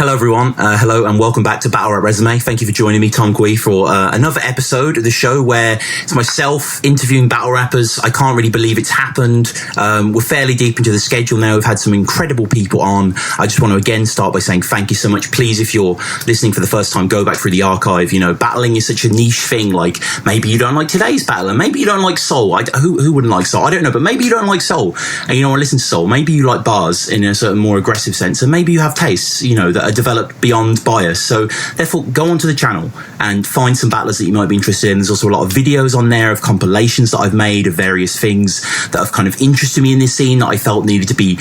Hello everyone, hello and welcome back to Battle Rap Resume. Thank you for joining me, Tom Gui, for another episode of the show where it's myself interviewing battle rappers. I can't really believe it's happened. We're fairly deep into the schedule now. We've had some incredible people on. I just want to again start by saying thank you so much. Please, if you're listening for the first time, go back through the archive. You know, battling is such a niche thing. Like, maybe you don't like today's battler, maybe you don't like soul. Who wouldn't like soul? I don't know, but maybe you don't like soul and you don't want to listen to soul. Maybe you like bars in a certain more aggressive sense, and maybe you have tastes, you know, that are developed beyond bias. So therefore, go onto the channel and find some battlers that you might be interested in. There's also a lot of videos on there of compilations that I've made of various things that have kind of interested me in this scene that I felt needed to be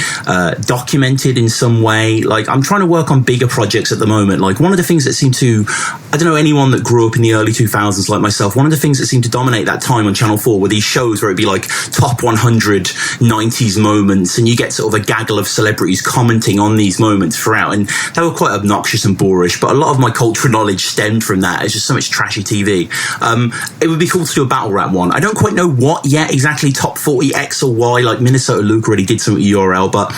documented in some way. Like, I'm trying to work on bigger projects at the moment. Like, one of the things that seemed to, I don't know, anyone that grew up in the early 2000s like myself, one of the things that seemed to dominate that time on Channel 4 were these shows where it'd be like top 100 90s moments, and you get sort of a gaggle of celebrities commenting on these moments throughout, and they were quite obnoxious and boorish, but a lot of my cultural knowledge stemmed from that. It's just so much trashy TV. It would be cool to do a battle rap one. I don't quite know what yet exactly, top 40 X or Y, like Minnesota Luke already did some URL, but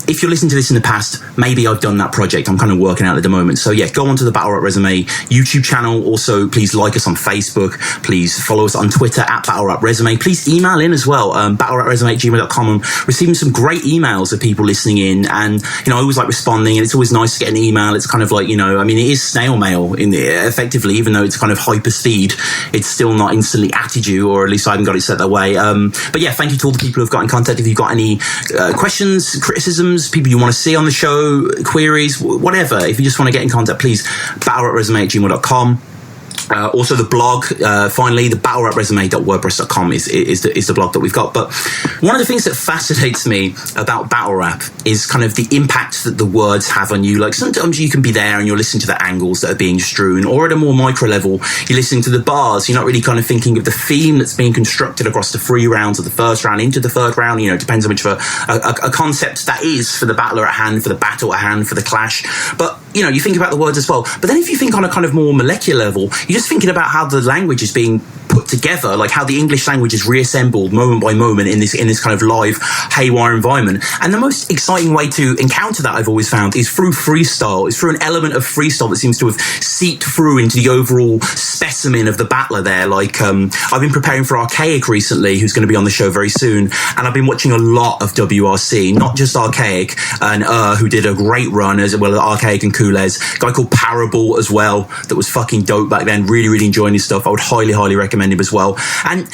if you're listening to this in the past, maybe I've done that project. I'm kind of working out at the moment. So yeah, go onto the Battle Rap Resume YouTube channel. Also, please like us on Facebook. Please follow us on Twitter at Battle Rap Resume. Please email in as well, battlerapresume@gmail.com. I'm receiving some great emails of people listening in, and you know, I always like responding, and it's always nice to get an email. It's kind of like, you know, I mean, it is snail mail effectively, even though it's kind of hyper speed, it's still not instantly at you, or at least I haven't got it set that way. But yeah, thank you to all the people who've got in contact. If you've got any questions, criticisms, people you want to see on the show, queries, whatever, if you just want to get in contact, please battlerapresume@gmail.com. Also the blog, finally, the battlerapresume.wordpress.com is the blog that we've got. But one of the things that fascinates me about battle rap is kind of the impact that the words have on you. Like, sometimes you can be there and you're listening to the angles that are being strewn, or at a more micro level, you're listening to the bars. You're not really kind of thinking of the theme that's being constructed across the 3 rounds of the first round into the third round. You know, it depends how much of a concept that is for the battler at hand, for the battle at hand, for the clash. But, you know, you think about the words as well. But then if you think on a kind of more molecular level, you're just thinking about how the language is being put together, like how the English language is reassembled moment by moment in this kind of live haywire environment. And the most exciting way to encounter that, I've always found, is through freestyle. It's through an element of freestyle that seems to have seeped through into the overall specimen of the battler there. Like, I've been preparing for Archaic recently, who's going to be on the show very soon, and I've been watching a lot of WRC, not just Archaic, and who did a great run, as well as Archaic and Coolez, a guy called Parable as well, that was fucking dope back then. Really, really enjoying his stuff. I would highly recommend him as well. And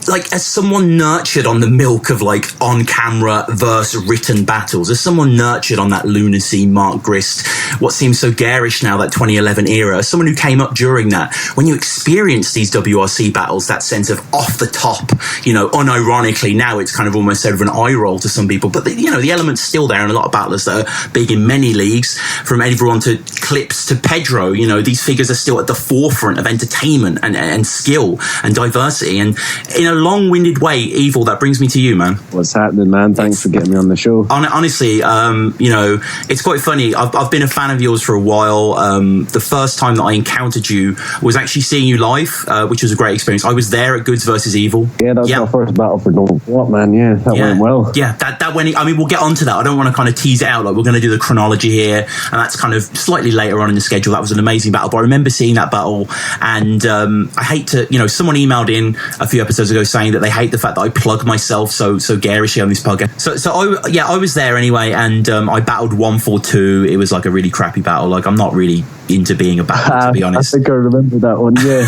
like, as someone nurtured on the milk of like on-camera verse written battles, as someone nurtured on that lunacy, Mark Grist, what seems so garish now, that 2011 era, as someone who came up during that, when you experience these WRC battles, that sense of off the top, you know, unironically, now it's kind of almost sort of an eye roll to some people, but you know, the element's still there, and a lot of battlers that are big in many leagues, from everyone to Clips to Pedro, you know, these figures are still at the forefront of entertainment and skill and diversity. And in a long-winded way, Evil, that brings me to you, man. What's happening, man? Thanks for getting me on the show. Honestly, you know, it's quite funny. I've been a fan of yours for a while. The first time that I encountered you was actually seeing you live, which was a great experience. I was there at Goods versus Evil. Yeah, that was my first battle for No What, man. Yeah, that went well. Yeah, that went. I mean, we'll get onto that. I don't want to kind of tease it out. Like, we're going to do the chronology here, and that's kind of slightly later on in the schedule. That was an amazing battle, but I remember seeing that battle, and I hate to, you know, someone emailed in a few episodes ago saying that they hate the fact that I plug myself so garishly on this podcast. So I was there anyway, and I battled 142. It was like a really crappy battle. Like, I'm not really into being a battler, to be honest. I think I remember that one. Yeah,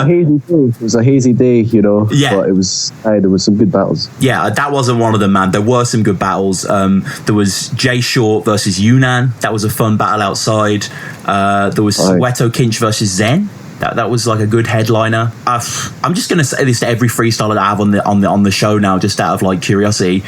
it was a hazy day, you know. Yeah, but it was. There was some good battles. Yeah, that wasn't one of them, man. There were some good battles. There was Jay Short versus Yunnan. That was a fun battle outside. There was Soweto Kinch versus Zen. That was like a good headliner. I'm just going to say this to every freestyler that I have on the show now, just out of like curiosity.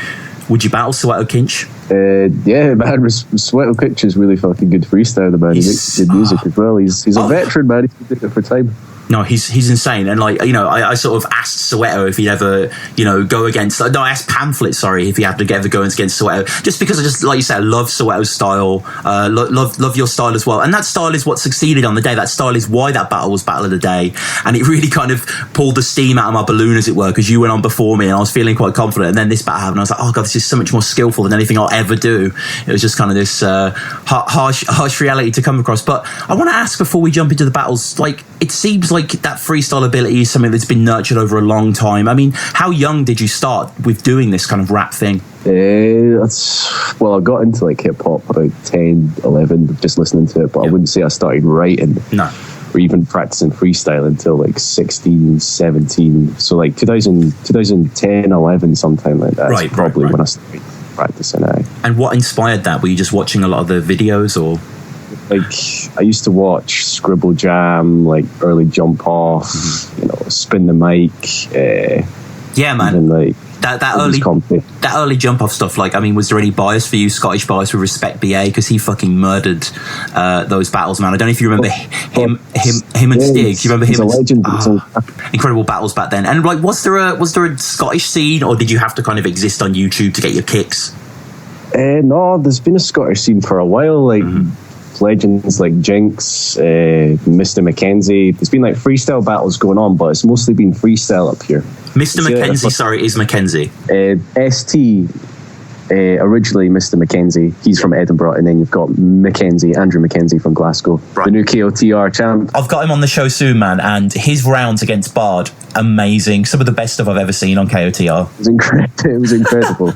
Would you battle Soweto Kinch? Yeah, man. Soweto Kinch is really fucking good freestyler, man. He makes good music as well. He's a veteran, man. He's been doing it for time. No, he's insane. And like, you know, I sort of asked Soweto if he'd ever, you know, go against, no, I asked Pamphlet, sorry, if he had to ever go against Soweto, just because I just, like you said, I love Soweto's style, love your style as well. And that style is what succeeded on the day. That style is why that battle was battle of the day. And it really kind of pulled the steam out of my balloon, as it were, because you went on before me and I was feeling quite confident. And then this battle happened. I was like, oh God, this is so much more skillful than anything I'll ever do. It was just kind of this harsh reality to come across. But I want to ask, before we jump into the battles, like, it seems like that freestyle ability is something that's been nurtured over a long time. I mean, how young did you start with doing this kind of rap thing? Well, I got into like hip hop about 10, 11, just listening to it, but I wouldn't say I started writing or even practicing freestyle until like 16, 17. So like 2010, 11, sometime like that. Right, probably when I started practicing. And what inspired that? Were you just watching a lot of the videos, or? Like, I used to watch Scribble Jam, like early Jump Off, you know, Spin the Mic. Yeah, man. And like that early Jump Off stuff. Like, I mean, was there any bias for you, Scottish bias, with Respect BA, because he fucking murdered those battles, man? I don't know if you remember him and Stig. Do you remember him? He's a legend. Incredible battles back then. And like, was there a Scottish scene, or did you have to kind of exist on YouTube to get your kicks? No, there's been a Scottish scene for a while. Like. Legends like Jinx, Mr. Mackenzie. There's been like freestyle battles going on, but it's mostly been freestyle up here. Mr. Mackenzie, sorry, is Mackenzie. ST, originally Mr. Mackenzie. He's from Edinburgh, and then you've got Andrew Mackenzie from Glasgow, the new KOTR champ. I've got him on the show soon, man, and his rounds against Bard, amazing. Some of the best stuff I've ever seen on KOTR. It was incredible.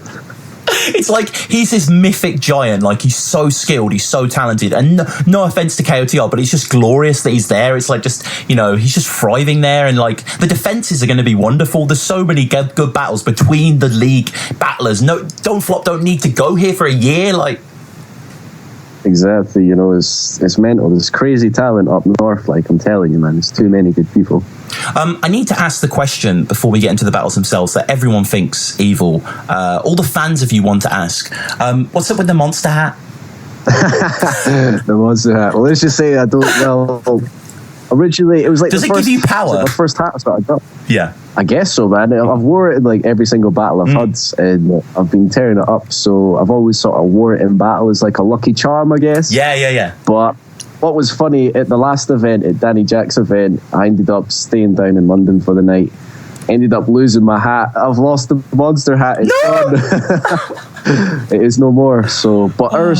It's like he's this mythic giant, like he's so skilled, he's so talented, and no offense to KOTR, but it's just glorious that he's there. It's like, just, you know, he's just thriving there, and like the defenses are going to be wonderful. There's so many good battles between the league battlers. No, Don't Flop don't need to go here for a year, like. Exactly, you know, it's mental. There's crazy talent up north, like, I'm telling you, man. There's too many good people. I need to ask the question before we get into the battles themselves that everyone thinks evil. All the fans of you want to ask. What's up with the monster hat? The monster hat. Well, let's just say I don't know. Originally, it was like, does it give you power? The first hat I got. Yeah, I guess so, man. I've wore it in like every single battle I've had, and I've been tearing it up. So I've always sort of wore it in battle as like a lucky charm, I guess. Yeah. But what was funny, at the last event, at Danny Jack's event, I ended up staying down in London for the night. Ended up losing my hat. I've lost the monster hat. It's gone. It is no more. So, but Ur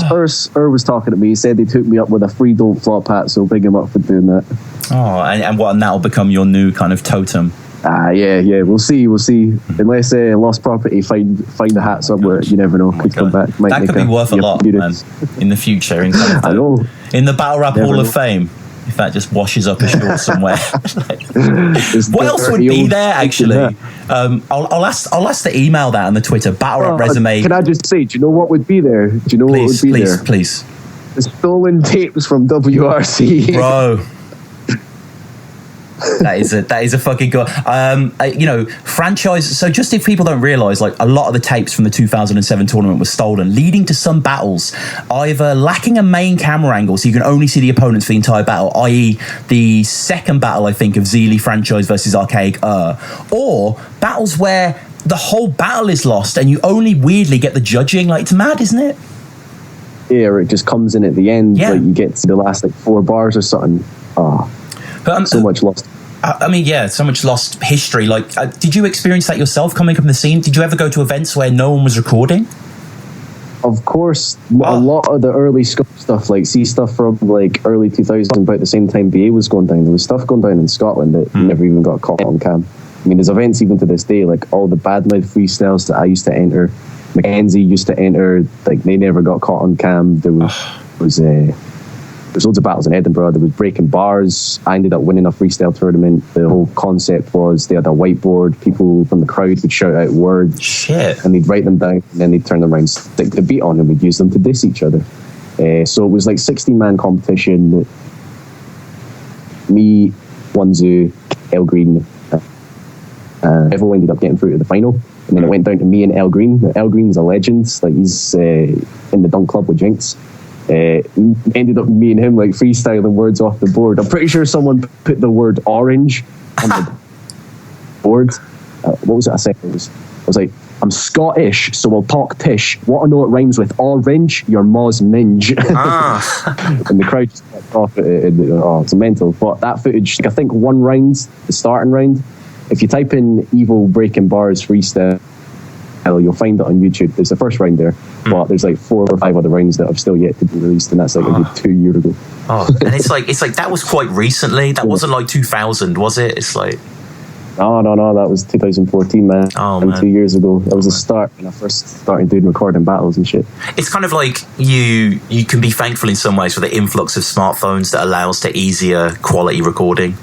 was talking to me. He said they took me up with a free Don't Flop hat, so big him up for doing that. Oh, and that'll become your new kind of totem. Yeah. We'll see. Unless Lost Property find the hat somewhere, you never know. Could come back. That could be worth a lot, man, in the future. In kind of I know. In the Battle Rap Hall of Fame, if that just washes up ashore somewhere. What else would be there, actually? I'll ask the email that on the Twitter. Battle Rap Resume. Can I just say? Do you know what would be there? Do you know what would be there? Please. The stolen tapes from WRC, bro. That is a fucking good. You know, franchise. So just if people don't realise, like, a lot of the tapes from the 2007 tournament were stolen, leading to some battles either lacking a main camera angle, so you can only see the opponents for the entire battle, i.e. the second battle, I think, of Zeely franchise versus Archaic, or battles where the whole battle is lost and you only weirdly get the judging. Like, it's mad, isn't it? Yeah, or it just comes in at the end. Yeah. Like, you get to the last like 4 bars or something. But, so much lost. I mean, yeah, so much lost history. Like, did you experience that yourself coming from the scene? Did you ever go to events where no one was recording? Of course, a lot of the early stuff, like stuff from like early 2000s, about the same time BA was going down. There was stuff going down in Scotland that never even got caught on cam. I mean, there's events even to this day, like all the badmouth freestyles that I used to enter, Mackenzie used to enter, like they never got caught on cam. There's loads of battles in Edinburgh. There was breaking bars. I ended up winning a freestyle tournament. The whole concept was they had a whiteboard. People from the crowd would shout out words. Shit. And they'd write them down, and then they'd turn them around, stick the beat on, and we'd use them to diss each other. So it was like 16-man competition. Me, Wanzu, El Green. Everyone ended up getting through to the final. And then it went down to me and El Green. El Green's a legend. Like, he's in the Dunk Club with Jinx. Ended up me and him like freestyling words off the board. I'm pretty sure someone put the word orange on the board. What was it I said? I was like, I'm Scottish, so I'll talk tish. What I know it rhymes with orange, your ma's minge. And the crowd just kept off it. It's mental. But that footage, I think one round, the starting round, if you type in Evil Breaking Bars freestyle, you'll find it on YouTube. There's the first round there, but there's like 4 or 5 other rounds that have still yet to be released, and that's like I did 2 years ago. And it's like that was quite recently. That wasn't like 2000, was it? It's like no, that was 2014, man. Man. 2 years ago. That was the start when I first started doing recording battles and shit. It's kind of like you can be thankful in some ways for the influx of smartphones that allows to easier quality recording.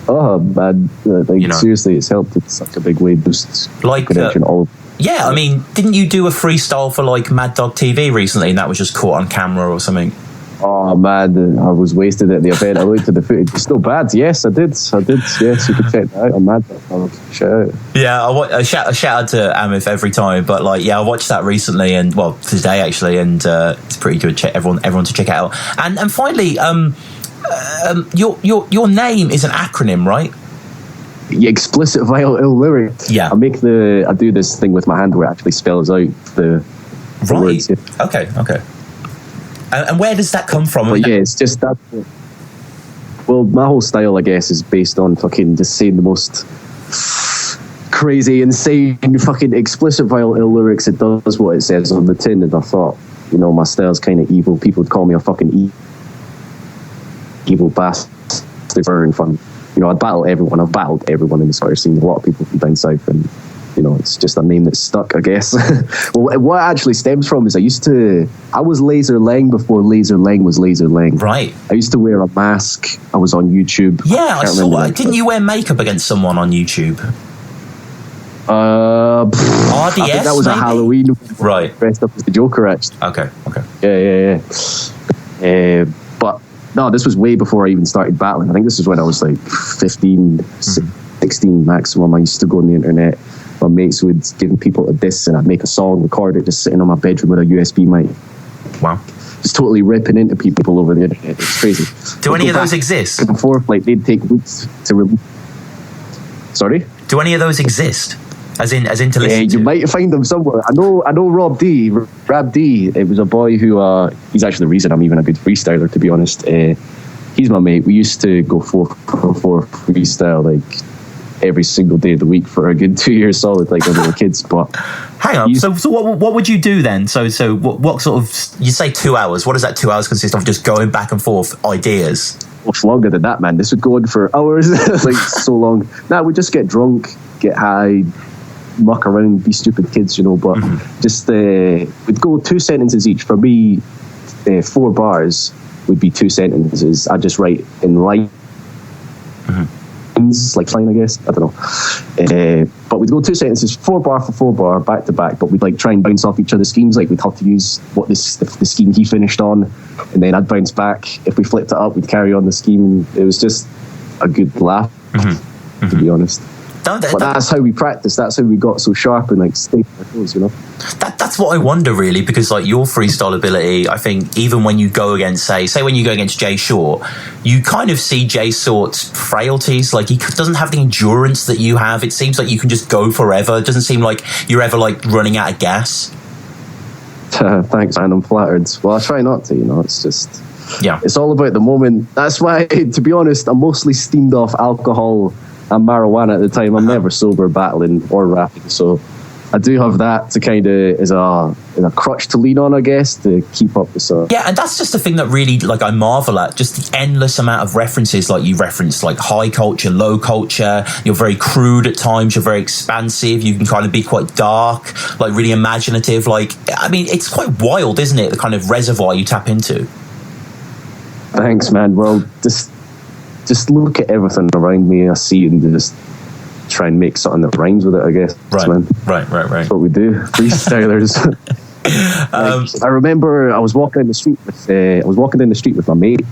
Oh man, seriously, it's helped. It's such a big way boost. Like yeah, I mean, didn't you do a freestyle for like Mad Dog TV recently, and that was just caught on camera or something? Oh man, I was wasted at the event. I looked at the footage. It's still bad. Yes, I did. Yes, you can check that out on Mad Dog. Shout out. Yeah, I shout out to Amif every time. But like, yeah, I watched that recently, and well, today actually, and it's pretty good. Everyone to check it out. And finally, your name is an acronym, right? Yeah, explicit vile ill lyrics. Yeah, I do this thing with my hand where it actually spells out the words. Yeah. Okay. And where does that come from? But yeah, it's just that. Well, my whole style, I guess, is based on fucking just saying the most crazy, insane, fucking explicit vile ill lyrics. It does what it says on the tin, and I thought, my style's kind of evil. People would call me a fucking evil bastard for fun. I'd battle everyone. I've battled everyone in the Scottish scene. A lot of people from down south, and it's just a name that's stuck, I guess. Well, what it actually stems from is I was Laser Lang before Laser Lang was Laser Lang. Right. I used to wear a mask. I was on YouTube. Yeah, I saw it. Didn't you wear makeup against someone on YouTube? I think that was maybe? A Halloween. Right. Dressed up as the Joker, actually. Okay. Yeah. But no, this was way before I even started battling. I think this is when I was like 15, 16 maximum. I used to go on the internet. My mates would give people a disc, and I'd make a song, record it, just sitting on my bedroom with a USB mic. Wow. Just totally ripping into people over the internet. It's crazy. Do any of those exist? Before, like, they'd take weeks to release. Sorry? Do any of those exist? As in to listen to? You might find them somewhere. I know Rab D. It was a boy who, he's actually the reason I'm even a good freestyler, to be honest. He's my mate. We used to go 4-for-4 freestyle, like, every single day of the week for a good 2 years solid, like when we were kids. But hang on, so what would you do then? So what sort of, you say 2 hours? What does that 2 hours consist of? Just going back and forth ideas? Much longer than that, man. This would go on for hours. Like, so long. We'd just get drunk, get high, muck around, be stupid kids, but just we'd go 2 sentences each. For me, 4 bars would be 2 sentences. I'd just write in line. Like fine, I guess. I don't know. But we'd go 2 sentences, 4 bar for 4 bar, back to back. But we'd like try and bounce off each other's schemes. Like, we'd have to use the scheme he finished on, and then I'd bounce back. If we flipped it up, we'd carry on the scheme. It was just a good laugh, to be honest. But that's how we practiced. That's how we got so sharp and like stayed on our toes, That's what I wonder, really, because like your freestyle ability, I think even when you go against, say when you go against Jay Short, you kind of see Jay Short's frailties. Like, he doesn't have the endurance that you have. It seems like you can just go forever. It doesn't seem like you're ever like running out of gas. Thanks, man. I'm flattered. Well, I try not to. It's just, yeah. It's all about the moment. That's why, to be honest, I'm mostly steamed off alcohol and marijuana at the time. I'm never sober battling or rapping, so I do have that to kind of as a crutch to lean on, I guess, to keep up with stuff. Yeah, and that's just the thing that really, like, I marvel at, just the endless amount of references. Like, you reference like high culture, low culture. You're very crude at times. You're very expansive. You can kind of be quite dark, like really imaginative. Like, I mean, it's quite wild, isn't it? The kind of reservoir you tap into. Thanks, man. Well, just look at everything around me. I see it and just try and make something that rhymes with it, I guess. Right. That's what we do, freestylers. I remember I was walking down the street with my mate,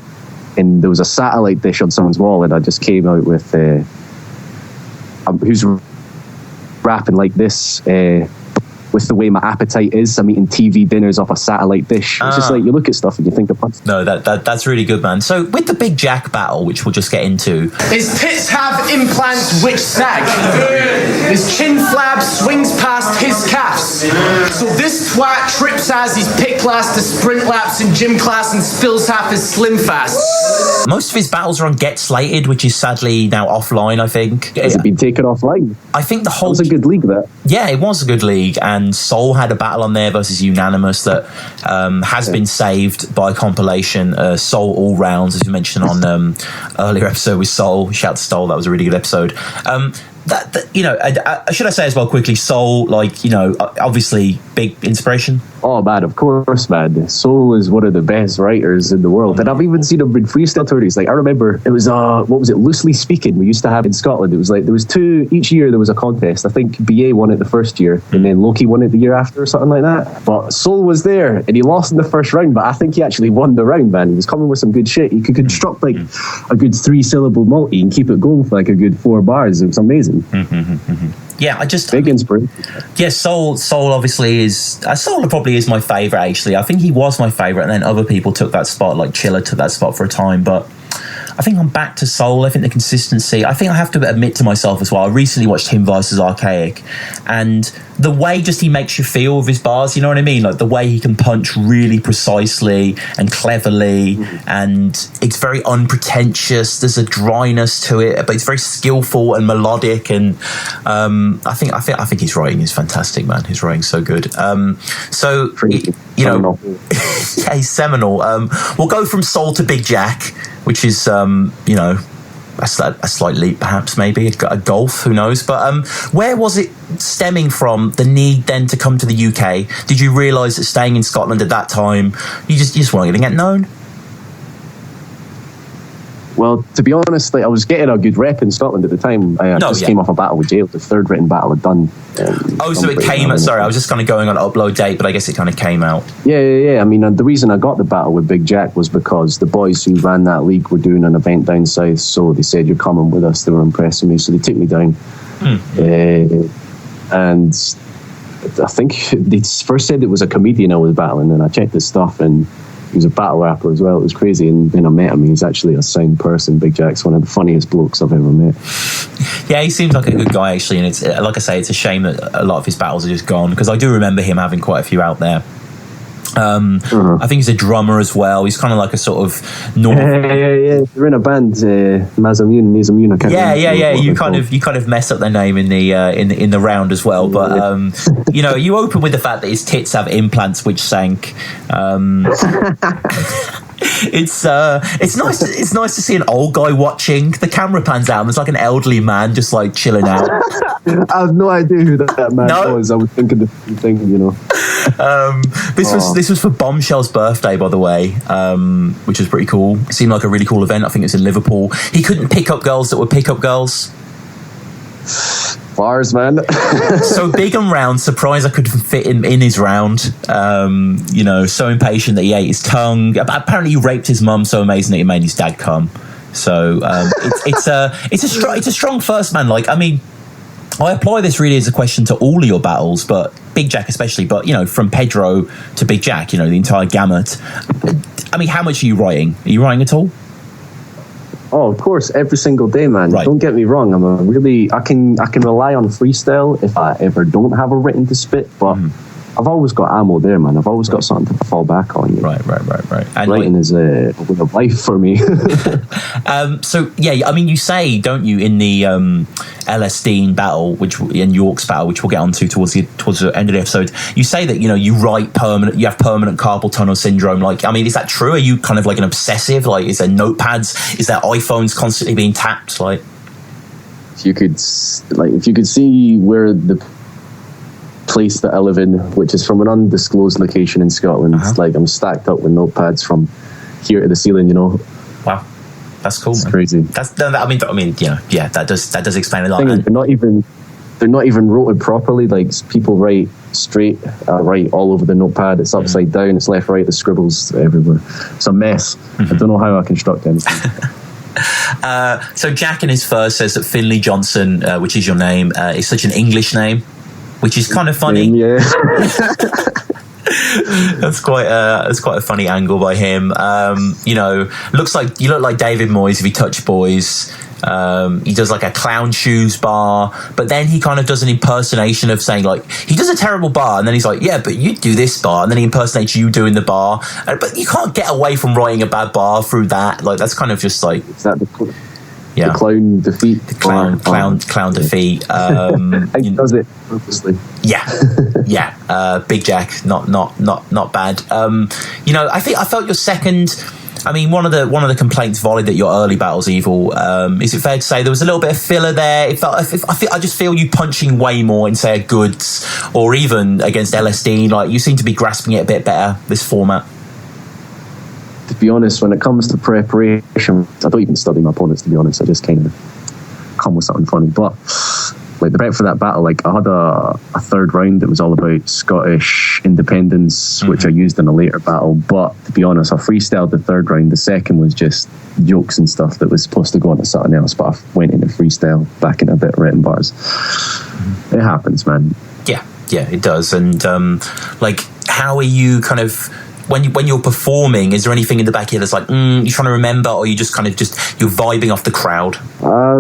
and there was a satellite dish on someone's wall, and I just came out with who's rapping like this. with the way my appetite is. I'm eating TV dinners off a satellite dish. It's just like you look at stuff and you think of punch. No, that's really good, man. So with the Big Jack battle, which we'll just get into, his tits have implants which sag. His chin flab swings past his calves. So this twat trips as he's pick class to sprint laps in gym class and spills half his slim fast. Most of his battles are on Get Slated, which is sadly now offline, I think. Has it been taken offline? I think the whole... That was a good league, that. Yeah, it was a good league, and Soul had a battle on there versus Unanimous that has been saved by compilation. Soul All Rounds, as you mentioned on earlier episode with Soul. Shout to Soul, that was a really good episode. Should I say as well quickly, Soul, like, obviously big inspiration. Oh man, of course, man. Soul is one of the best writers in the world, and I've even seen him in freestyle tournaments. Like, I remember it was what was it? Loosely Speaking, we used to have in Scotland. It was like there was two each year. There was a contest. I think BA won it the first year, and then Loki won it the year after, or something like that. But Soul was there, and he lost in the first round. But I think he actually won the round, man. He was coming with some good shit. He could construct like a good 3-syllable multi and keep it going for like a good 4 bars. It was amazing. Yeah, big inspiration. Yeah, Soul obviously is Soul probably is my favourite. Actually, I think he was my favourite, and then other people took that spot. Like Chiller took that spot for a time, but I think I'm back to Soul. I think the consistency. I think I have to admit to myself as well. I recently watched him versus Archaic, and the way just he makes you feel with his bars. You know what I mean? Like the way he can punch really precisely and cleverly, and it's very unpretentious. There's a dryness to it, but it's very skillful and melodic. And I think his writing is fantastic, man. His writing's so good. Yeah, he's seminal. We'll go from Soul to Big Jack, which is a slight leap, perhaps, maybe a golf, who knows. But where was it stemming from, the need then to come to the UK? Did you realise that staying in Scotland at that time, you just weren't going to get known? Well, to be honest, like, I was getting a good rep in Scotland at the time. I came off a battle with Jail, the third written battle I'd done. So it came out. Sorry, I was just kind of going on upload date, but I guess it kind of came out. Yeah. I mean, the reason I got the battle with Big Jack was because the boys who ran that league were doing an event down south, so they said, "You're coming with us." They were impressing me, so they took me down. And I think they first said it was a comedian I was battling, and I checked his stuff, and he was a battle rapper as well. It was crazy. And then I met him. He's actually a sound person. Big Jack's one of the funniest blokes I've ever met. Yeah, he seems like a good guy, actually. And it's, like I say, it's a shame that a lot of his battles are just gone, because I do remember him having quite a few out there. I think he's a drummer as well. He's kind of like a sort of normal. Yeah. They're in a band, Mazamune. Yeah. You kind of mess up their name in the round as well. But you open with the fact that his tits have implants which sank. It's nice to see an old guy watching. The camera pans out and there's like an elderly man just like chilling out. I have no idea who that man was. I was thinking the same thing, This was for Bombshell's birthday, by the way, which was pretty cool. It seemed like a really cool event. I think it was in Liverpool. He couldn't pick up girls that would pick up girls. Bars, man. So big and round, surprised I could fit him in his round. So impatient that he ate his tongue. Apparently he raped his mum so amazing that he made his dad come. So it's a strong first, man. Like, I mean, I apply this really as a question to all of your battles, but Big Jack especially, but from Pedro to Big Jack, the entire gamut. I mean, how much are you writing? Are you writing at all? Oh, of course, every single day, man. Right. Don't get me wrong. I can rely on freestyle if I ever don't have a written to spit, but I've always got ammo there, man. I've always got something to fall back on. Right. And writing is a way of life for me. So yeah, I mean, you say, don't you, in the LS Dean battle, in York's battle, which we'll get onto towards the end of the episode, you say that you write permanent, you have permanent carpal tunnel syndrome. Like, I mean, is that true? Are you kind of like an obsessive? Like, is there notepads? Is there iPhones constantly being tapped? Like, if you could see where the place that I live in, which is from an undisclosed location in Scotland, it's like I'm stacked up with notepads from here to the ceiling. Wow, that's cool. It's man. Crazy. That does explain a lot. They're not even rotated properly. Like, people write straight, write all over the notepad. It's upside down. It's left, right. The scribbles everywhere. It's a mess. I don't know how I construct anything. So Jack in his verse says that Finley Johnson, which is your name, is such an English name. which is kind of funny. Yeah. That's quite a funny angle by him. You know, you look like David Moyes if he touched boys. He does like a clown shoes bar, but then he kind of does an impersonation of saying, like, he does a terrible bar, and then he's like, yeah, but you do this bar, and then he impersonates you doing the bar. But you can't get away from writing a bad bar through that. Like, that's kind of just like, is that the clown defeat? The clown defeat. He does it purposely. Yeah. Big Jack, not bad. You know, I felt your second. I mean, one of the complaints volleyed at your early battles, Evil. Is it fair to say there was a little bit of filler there? I just feel you punching way more in, say, a Goods or even against LSD. Like, you seem to be grasping it a bit better, this format. To be honest, when it comes to preparation, I don't even study my opponents, to be honest. I just kind of come with something funny. But like the prep for that battle, like I had a third round that was all about Scottish independence, which I used in a later battle. But to be honest, I freestyled the third round. The second was just jokes and stuff that was supposed to go into something else, but I went into freestyle, back in a bit written bars. It happens, man. Yeah, it does. And like, how are you kind of, when you're performing, is there anything in the back here that's like, you're trying to remember, or you just kind of you're vibing off the crowd?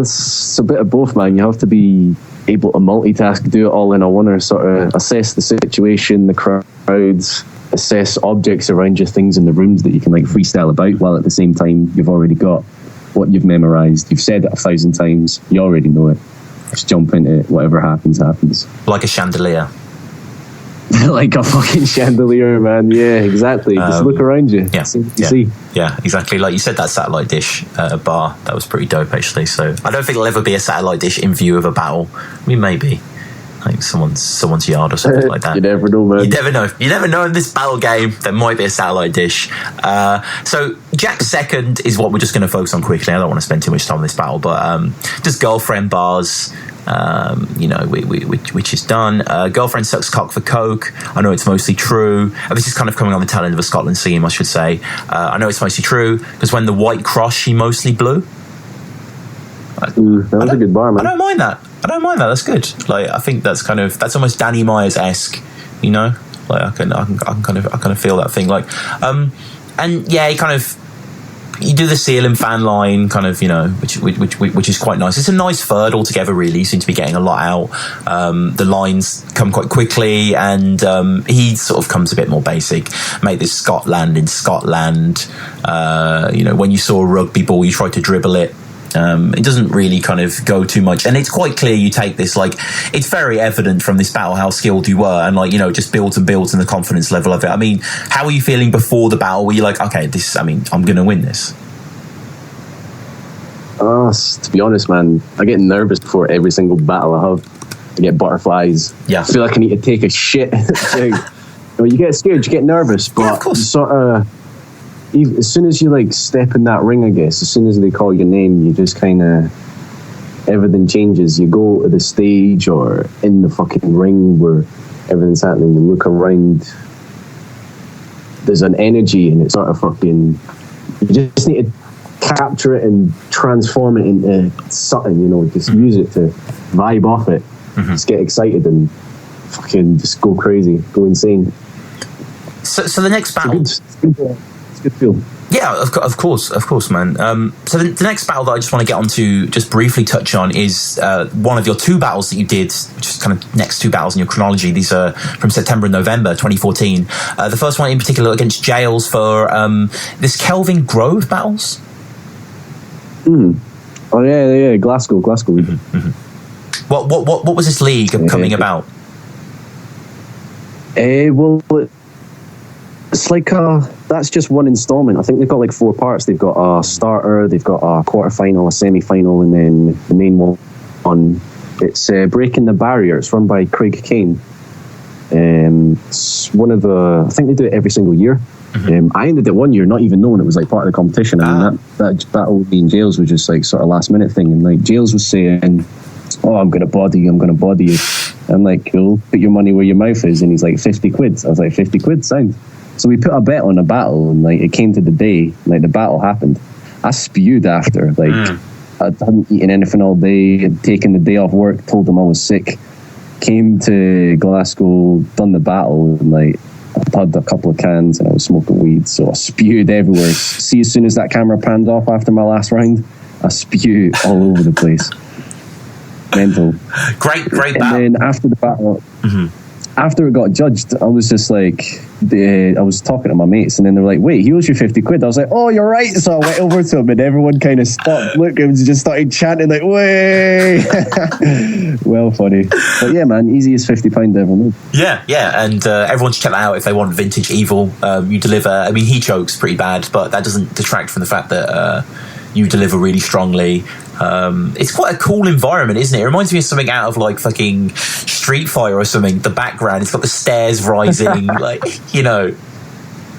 It's a bit of both, man. You have to be able to multitask, do it all in a one, or sort of assess the situation, the crowds, assess objects around you, things in the rooms that you can like freestyle about, while at the same time you've already got what you've memorized. You've said it 1,000 times. You already know it. Just jump into it. Whatever happens. Like a chandelier. Like a fucking chandelier, man. Yeah, exactly. Just look around you. See. Yeah, exactly. Like you said, that satellite dish bar, that was pretty dope, actually. So I don't think there'll ever be a satellite dish in view of a battle. I mean, maybe like someone's yard or something like that. You never know, man. You never know in this battle game. There might be a satellite dish. So Jack's second is what we're just going to focus on quickly. I don't want to spend too much time on this battle, but just girlfriend bars. You know, which is done. Girlfriend sucks cock for coke. I know it's mostly true. This is kind of coming on the tail end of a Scotland theme, I should say. I know it's mostly true because when the white cross, she mostly blew. That was a good bar, man. I don't mind that. That's good. Like, I think that's almost Danny Myers-esque. You know, like I can kind of feel that thing. Like, and yeah, he kind of. You do the ceiling fan line, kind of, you know, which is quite nice. It's a nice third altogether, really. You seem to be getting a lot out. The lines come quite quickly, and he sort of comes a bit more basic. Make this Scotland in Scotland. You know, when you saw a rugby ball, you try to dribble it. It doesn't really kind of go too much, and it's quite clear you take this, like, it's very evident from this battle how skilled you were, and, like, you know, just builds and builds in the confidence level of it. I mean, how were you feeling before the battle? Were you like, okay, I'm gonna win this? To be honest, man, I get nervous before every single battle I have. I get butterflies. Yeah, I feel like I need to take a shit. You get scared, you get nervous, but yeah, of course. You sort of, as soon as you like step in that ring, I guess, as soon as they call your name, you just kind of, everything changes. You go to the stage or in the fucking ring where everything's happening, you look around, there's an energy, and it's sort of fucking, you just need to capture it and transform it into something, you know, just use it to vibe off it, just get excited and fucking just go crazy, go insane. So the next battle... It's a good feel. Yeah, of course, man. So the next battle that I just want to get onto, just briefly touch on, is one of your two battles that you did, which is kind of next two battles in your chronology. These are from September and November 2014. The first one in particular against Jails for this Kelvin Grove battles. Oh yeah, Glasgow. What was this league coming about? Well, it's like that's just one installment. I think they've got like 4 parts. They've got a starter, they've got a quarterfinal, a semi-final, and then the main one. It's Breaking the Barrier. It's run by Craig Kane. It's one of the, I think they do it every single year. I ended it one year not even knowing it was like part of the competition. I mean, that battle with me and Jails was just like sort of last minute thing, and like Jails was saying, oh, I'm gonna body you. I'm like, cool, put your money where your mouth is. And he's like, 50 quid. I was like, 50 quid, sound. So we put a bet on a battle, and like it came to the day, like the battle happened. I spewed after, like I hadn't eaten anything all day, had taken the day off work, told them I was sick, came to Glasgow, done the battle, and like I had a couple of cans and I was smoking weed, so I spewed everywhere. See, as soon as that camera panned off after my last round, I spewed all over the place. Mental. Great and battle. And then after the battle, after it got judged, I was just like, I was talking to my mates, and then they were like, "Wait, he owes you 50 quid." I was like, "Oh, you're right." So I went over to him, and everyone kind of stopped looking and just started chanting like, "Way!" Well, funny, but yeah, man, easiest £50 ever made. Yeah, and everyone should check that out if they want vintage Evil. You deliver. I mean, he chokes pretty bad, but that doesn't detract from the fact that you deliver really strongly. It's quite a cool environment, isn't it? It reminds me of something out of like fucking Street Fighter or something. The background, it's got the stairs rising, like, you know.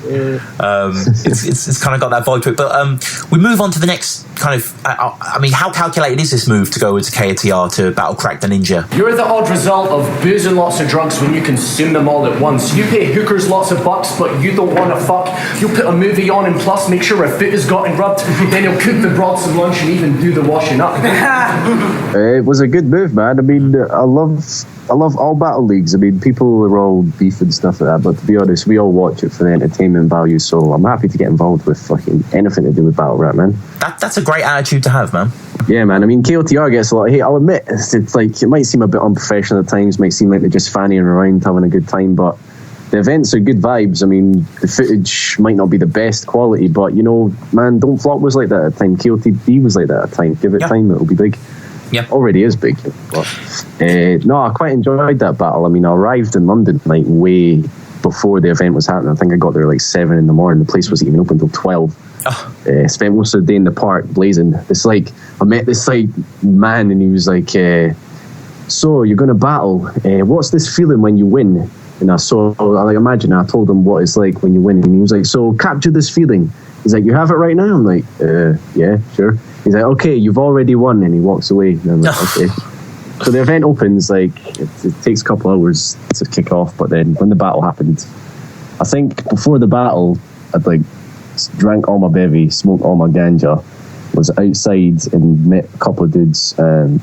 It's kind of got that vibe to it. But we move on to the next kind of. I mean, how calculated is this move to go into KOTR to battle Crack the Ninja? You're the odd result of boozing lots of drugs when you consume them all at once. You pay hookers lots of bucks, but you don't want to fuck. You'll put a movie on and plus make sure her foot has gotten rubbed. Then you'll cook the broad some lunch and even do the washing up. It was a good move, man. I mean, I love all battle leagues. I mean, people are all beef and stuff like that, but to be honest, we all watch it for the entertainment value, so I'm happy to get involved with fucking anything to do with battle rap, man. That's a great attitude to have, man. Yeah, man. I mean, KOTR gets a lot of hate. I'll admit, it's like, it might seem a bit unprofessional at times, might seem like they're just fannying around having a good time, but the events are good vibes. I mean, the footage might not be the best quality, but, you know, man, Don't Flop was like that at a time. KOTD was like that at a time. Give it time, it'll be big. Yeah, already is big. But no, I quite enjoyed that battle. I mean, I arrived in London like way before the event was happening. I think I got there like 7 in the morning. The place wasn't even open until 12. Spent most of the day in the park blazing. I met this like man, and he was like, "So you're gonna battle? What's this feeling when you win?" And I told him what it's like when you win, and he was like, "So capture this feeling." He's like, "You have it right now?" I'm like, "Yeah, sure." He's like, "Okay, you've already won," and he walks away. And I'm like, "Okay." So the event opens, like, it takes a couple hours to kick off, but then when the battle happened, I think before the battle, I'd like drank all my bevy, smoked all my ganja, was outside and met a couple of dudes, and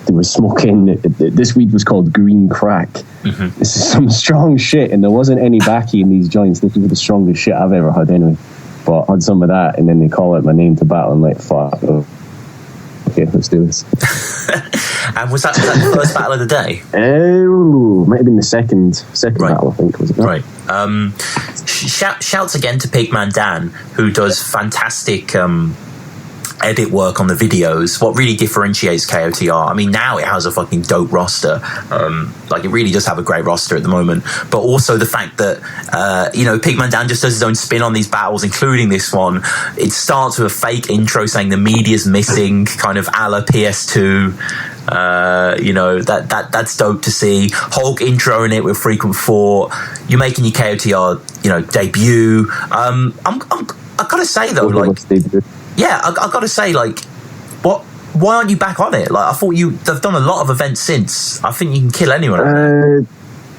they were smoking. This weed was called green crack. This is some strong shit, and there wasn't any backy in these joints. This was the strongest shit I've ever had anyway. But I had some of that, and then they call out my name to battle. I'm like, fuck. Oh. Okay, let's do this. And was that the first battle of the day? Might have been the second battle, I think. Was it? Right. Shouts again to Pigman Dan, who does fantastic edit work on the videos. What really differentiates KOTR, I mean, now it has a fucking dope roster. Like, it really does have a great roster at the moment. But also the fact that, Pigman Dan just does his own spin on these battles, including this one. It starts with a fake intro saying the media's missing, kind of a la PS2. That's dope to see. Hulk intro in it with Frequent Thought. You're making your KOTR, debut. I gotta say though, like, yeah, I gotta say, like, why aren't you back on it? Like, I thought they've done a lot of events since. I think you can kill anyone.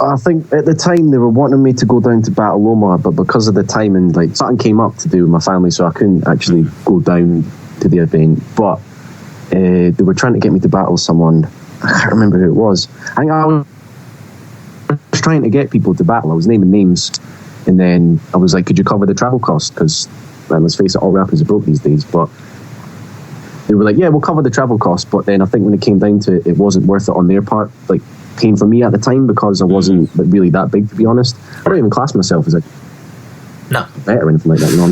I think at the time they were wanting me to go down to Battle Omar, but because of the timing, like, something came up to do with my family, so I couldn't actually go down to the event. But they were trying to get me to battle someone. I can't remember who it was. I think I was trying to get people to battle. I was naming names, and then I was like, "Could you cover the travel cost?" Because, man, let's face it, all rappers are broke these days. But they were like, "Yeah, we'll cover the travel cost." But then I think when it came down to it, it wasn't worth it on their part. Like, paying for me at the time, because I wasn't really that big, to be honest. I don't even class myself as better or anything like that. You know,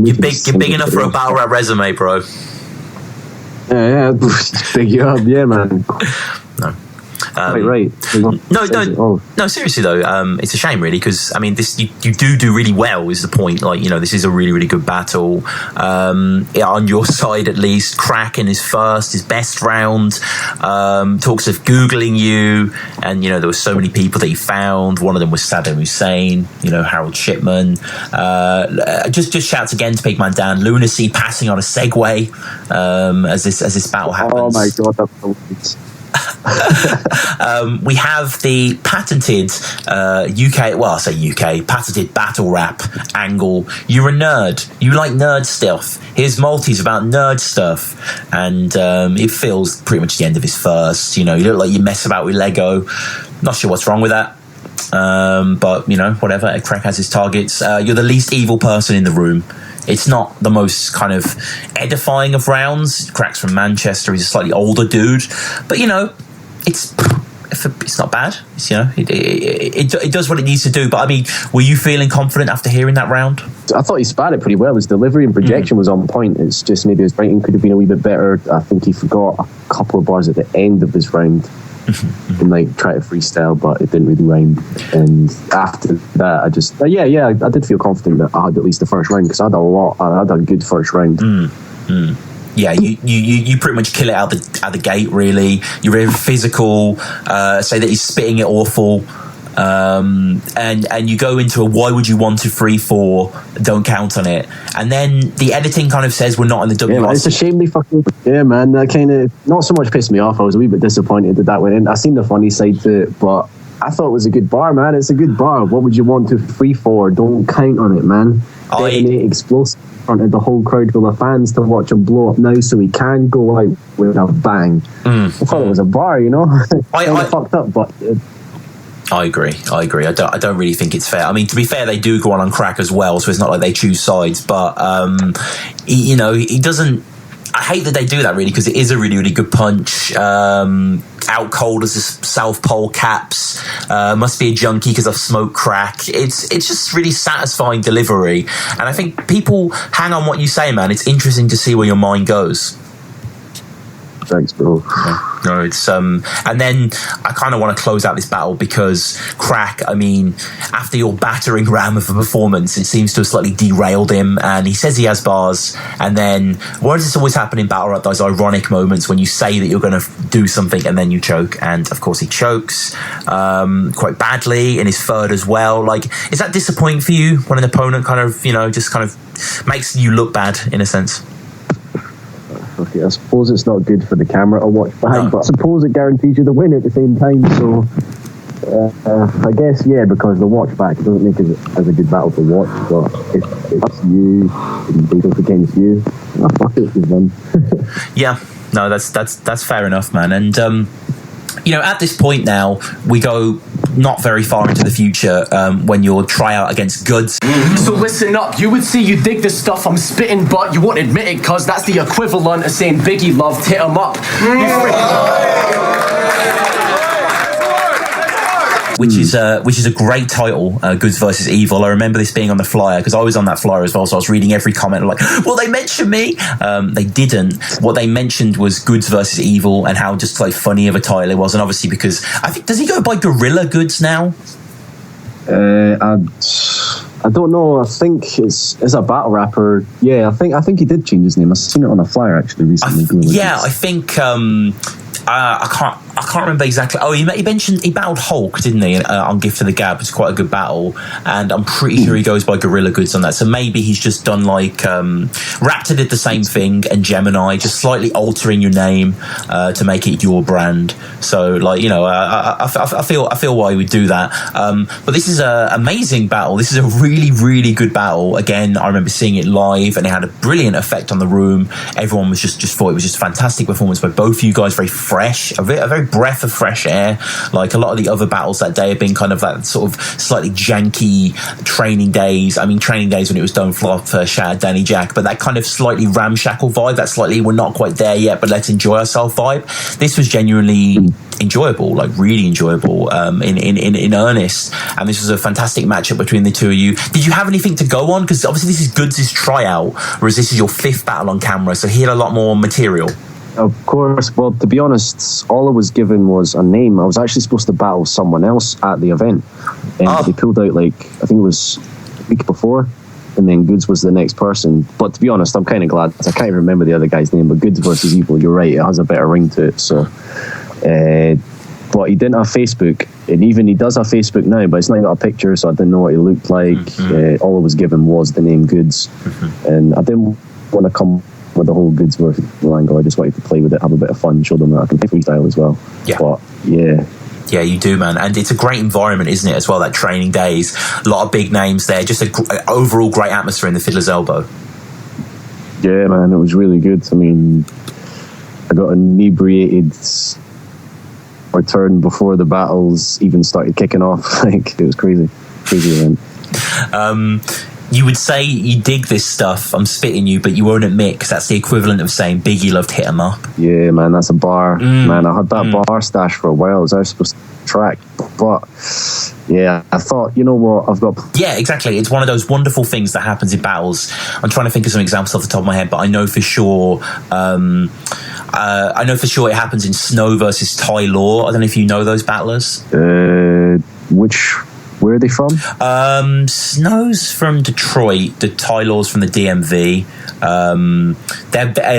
you're big enough for a battle rap resume, bro. Yeah, big you up, yeah, man. No. Right. No, seriously though, it's a shame really, because I mean, this you do really well is the point. Like, this is a really, really good battle. On your side, at least, Crack in his best round, talks of Googling you, and there were so many people that he found. One of them was Saddam Hussein, Harold Shipman. Just shouts again to Pigman Dan. Lunacy passing on a Segway as this battle happens. Oh my god, that's hilarious. We have the patented patented battle rap angle. You're a nerd. You like nerd stuff. Here's Maltese about nerd stuff. And it feels pretty much the end of his first. You look like you mess about with Lego. Not sure what's wrong with that. But, you know, whatever. Crack has his targets. You're the least evil person in the room. It's not the most kind of edifying of rounds. Crack's from Manchester. He's a slightly older dude. But, you know, it's not bad. It's, you know, it does what it needs to do. But, I mean, were you feeling confident after hearing that round? I thought he spat it pretty well. His delivery and projection was on point. It's just maybe his writing could have been a wee bit better. I think he forgot a couple of bars at the end of his round. And like try to freestyle, but it didn't really rhyme. And after that, I just I did feel confident that I had at least the first round, because I had a good first round. Yeah, you pretty much kill it out the gate. Really, you're very physical. Say that he's spitting it awful. And you go into a why would you want to 3-4, don't count on it, and then the editing kind of says we're not in the WRC. Yeah, it's a shame they fucking man, that kind of not so much pissed me off. I was a wee bit disappointed that went in. I seen the funny side to it, but I thought it was a good bar, man. It's a good bar. What would you want to 3-4? Don't count on it, man. Detonate explosive in front of the whole crowd full of fans to watch him blow up now, so he can go out with a bang. I thought it was a bar, you know. I fucked up, but. I agree. I don't really think it's fair. I mean, to be fair, they do go on Crack as well, so it's not like they choose sides. But he doesn't. I hate that they do that, really, because it is a really, really good punch. Out cold as the South Pole caps. Must be a junkie because I've smoked crack. It's just really satisfying delivery, and I think people hang on what you say, man. It's interesting to see where your mind goes. Thanks, bro. No, it's and then I kind of want to close out this battle because Crack, I mean, after your battering ram of a performance, it seems to have slightly derailed him, and he says he has bars, and then why does this always happen in battle rap, those ironic moments when you say that you're going to do something and then you choke? And of course he chokes quite badly in his third as well. Like, is that disappointing for you when an opponent kind of, you know, just kind of makes you look bad in a sense? Okay, I suppose it's not good for the camera to watch back, but I suppose it guarantees you the win at the same time. So I guess, yeah, because the watch back doesn't make it as a good battle to watch. But if it's you, it goes against you. Fuck it, it's done. Yeah, no, that's fair enough, man. And you know, at this point now, we go not very far into the future when you'll try out against Goods. So listen up, you would say you dig the stuff I'm spitting, but you won't admit it, cause that's the equivalent of saying Biggie loved Hit 'Em Up. Which is a great title, Goods versus Evil. I remember this being on the flyer because I was on that flyer as well, so I was reading every comment like, well, they mentioned me. They didn't. What they mentioned was Goods versus Evil and how just like funny of a title it was, and obviously because I think, does he go by Gorilla Goods now? I don't know. I think it's a battle rapper. Yeah, I think he did change his name. I've seen it on a flyer actually recently. I think. I can't remember exactly. Oh, he battled Hulk, didn't he? On Gift of the Gab. It's quite a good battle, and I'm pretty sure he goes by Gorilla Goods on that. So maybe he's just done like Raptor did the same thing, and Gemini, just slightly altering your name to make it your brand. So, like, you know, I feel why we do that. But this is an amazing battle. This is a really, really good battle. Again, I remember seeing it live, and it had a brilliant effect on the room. Everyone was just thought it was just a fantastic performance by both of you guys. Very fresh, a very breath of fresh air. Like a lot of the other battles that day have been kind of that sort of slightly janky Training Days. I mean, Training Days when it was done flop for Shad, Danny Jack, but that kind of slightly ramshackle vibe, that slightly we're not quite there yet, but let's enjoy ourselves vibe. This was genuinely enjoyable, like really enjoyable in earnest, and this was a fantastic matchup between the two of you. Did you have anything to go on? Because obviously this is Goods' tryout, whereas this is your 5th battle on camera, so he had a lot more material. Of course. Well, to be honest, all I was given was a name. I was actually supposed to battle someone else at the event, and they pulled out, like, I think it was a week before, and then Goods was the next person. But to be honest, I'm kind of glad, because I can't even remember the other guy's name, but Goods versus Evil, you're right, it has a better ring to it. So but he didn't have Facebook, and even he does have Facebook now, but it's not got a picture, so I didn't know what he looked like. All I was given was the name Goods, and I didn't want to come with the whole Goods versus angle. I just wanted to play with it, have a bit of fun, show them that I can freestyle as well. Yeah. But yeah, you do, man, and it's a great environment, isn't it, as well? That Training Days, a lot of big names there, just an overall great atmosphere in the Fiddler's Elbow. Yeah, man, it was really good. I mean, I got inebriated turn before the battles even started kicking off. Like, it was crazy event. You would say you dig this stuff. I'm spitting you, but you won't admit, because that's the equivalent of saying Biggie loved Hit 'Em Up. Yeah, man, that's a bar. Man, I had that bar stash for a while. I was actually supposed to track, but yeah, I thought, you know what, I've got... Yeah, exactly. It's one of those wonderful things that happens in battles. I'm trying to think of some examples off the top of my head, but I know for sure... it happens in Snow versus Ty Law. I don't know if you know those battlers. Where are they from? Snow's from Detroit. The Ty Law's from the DMV.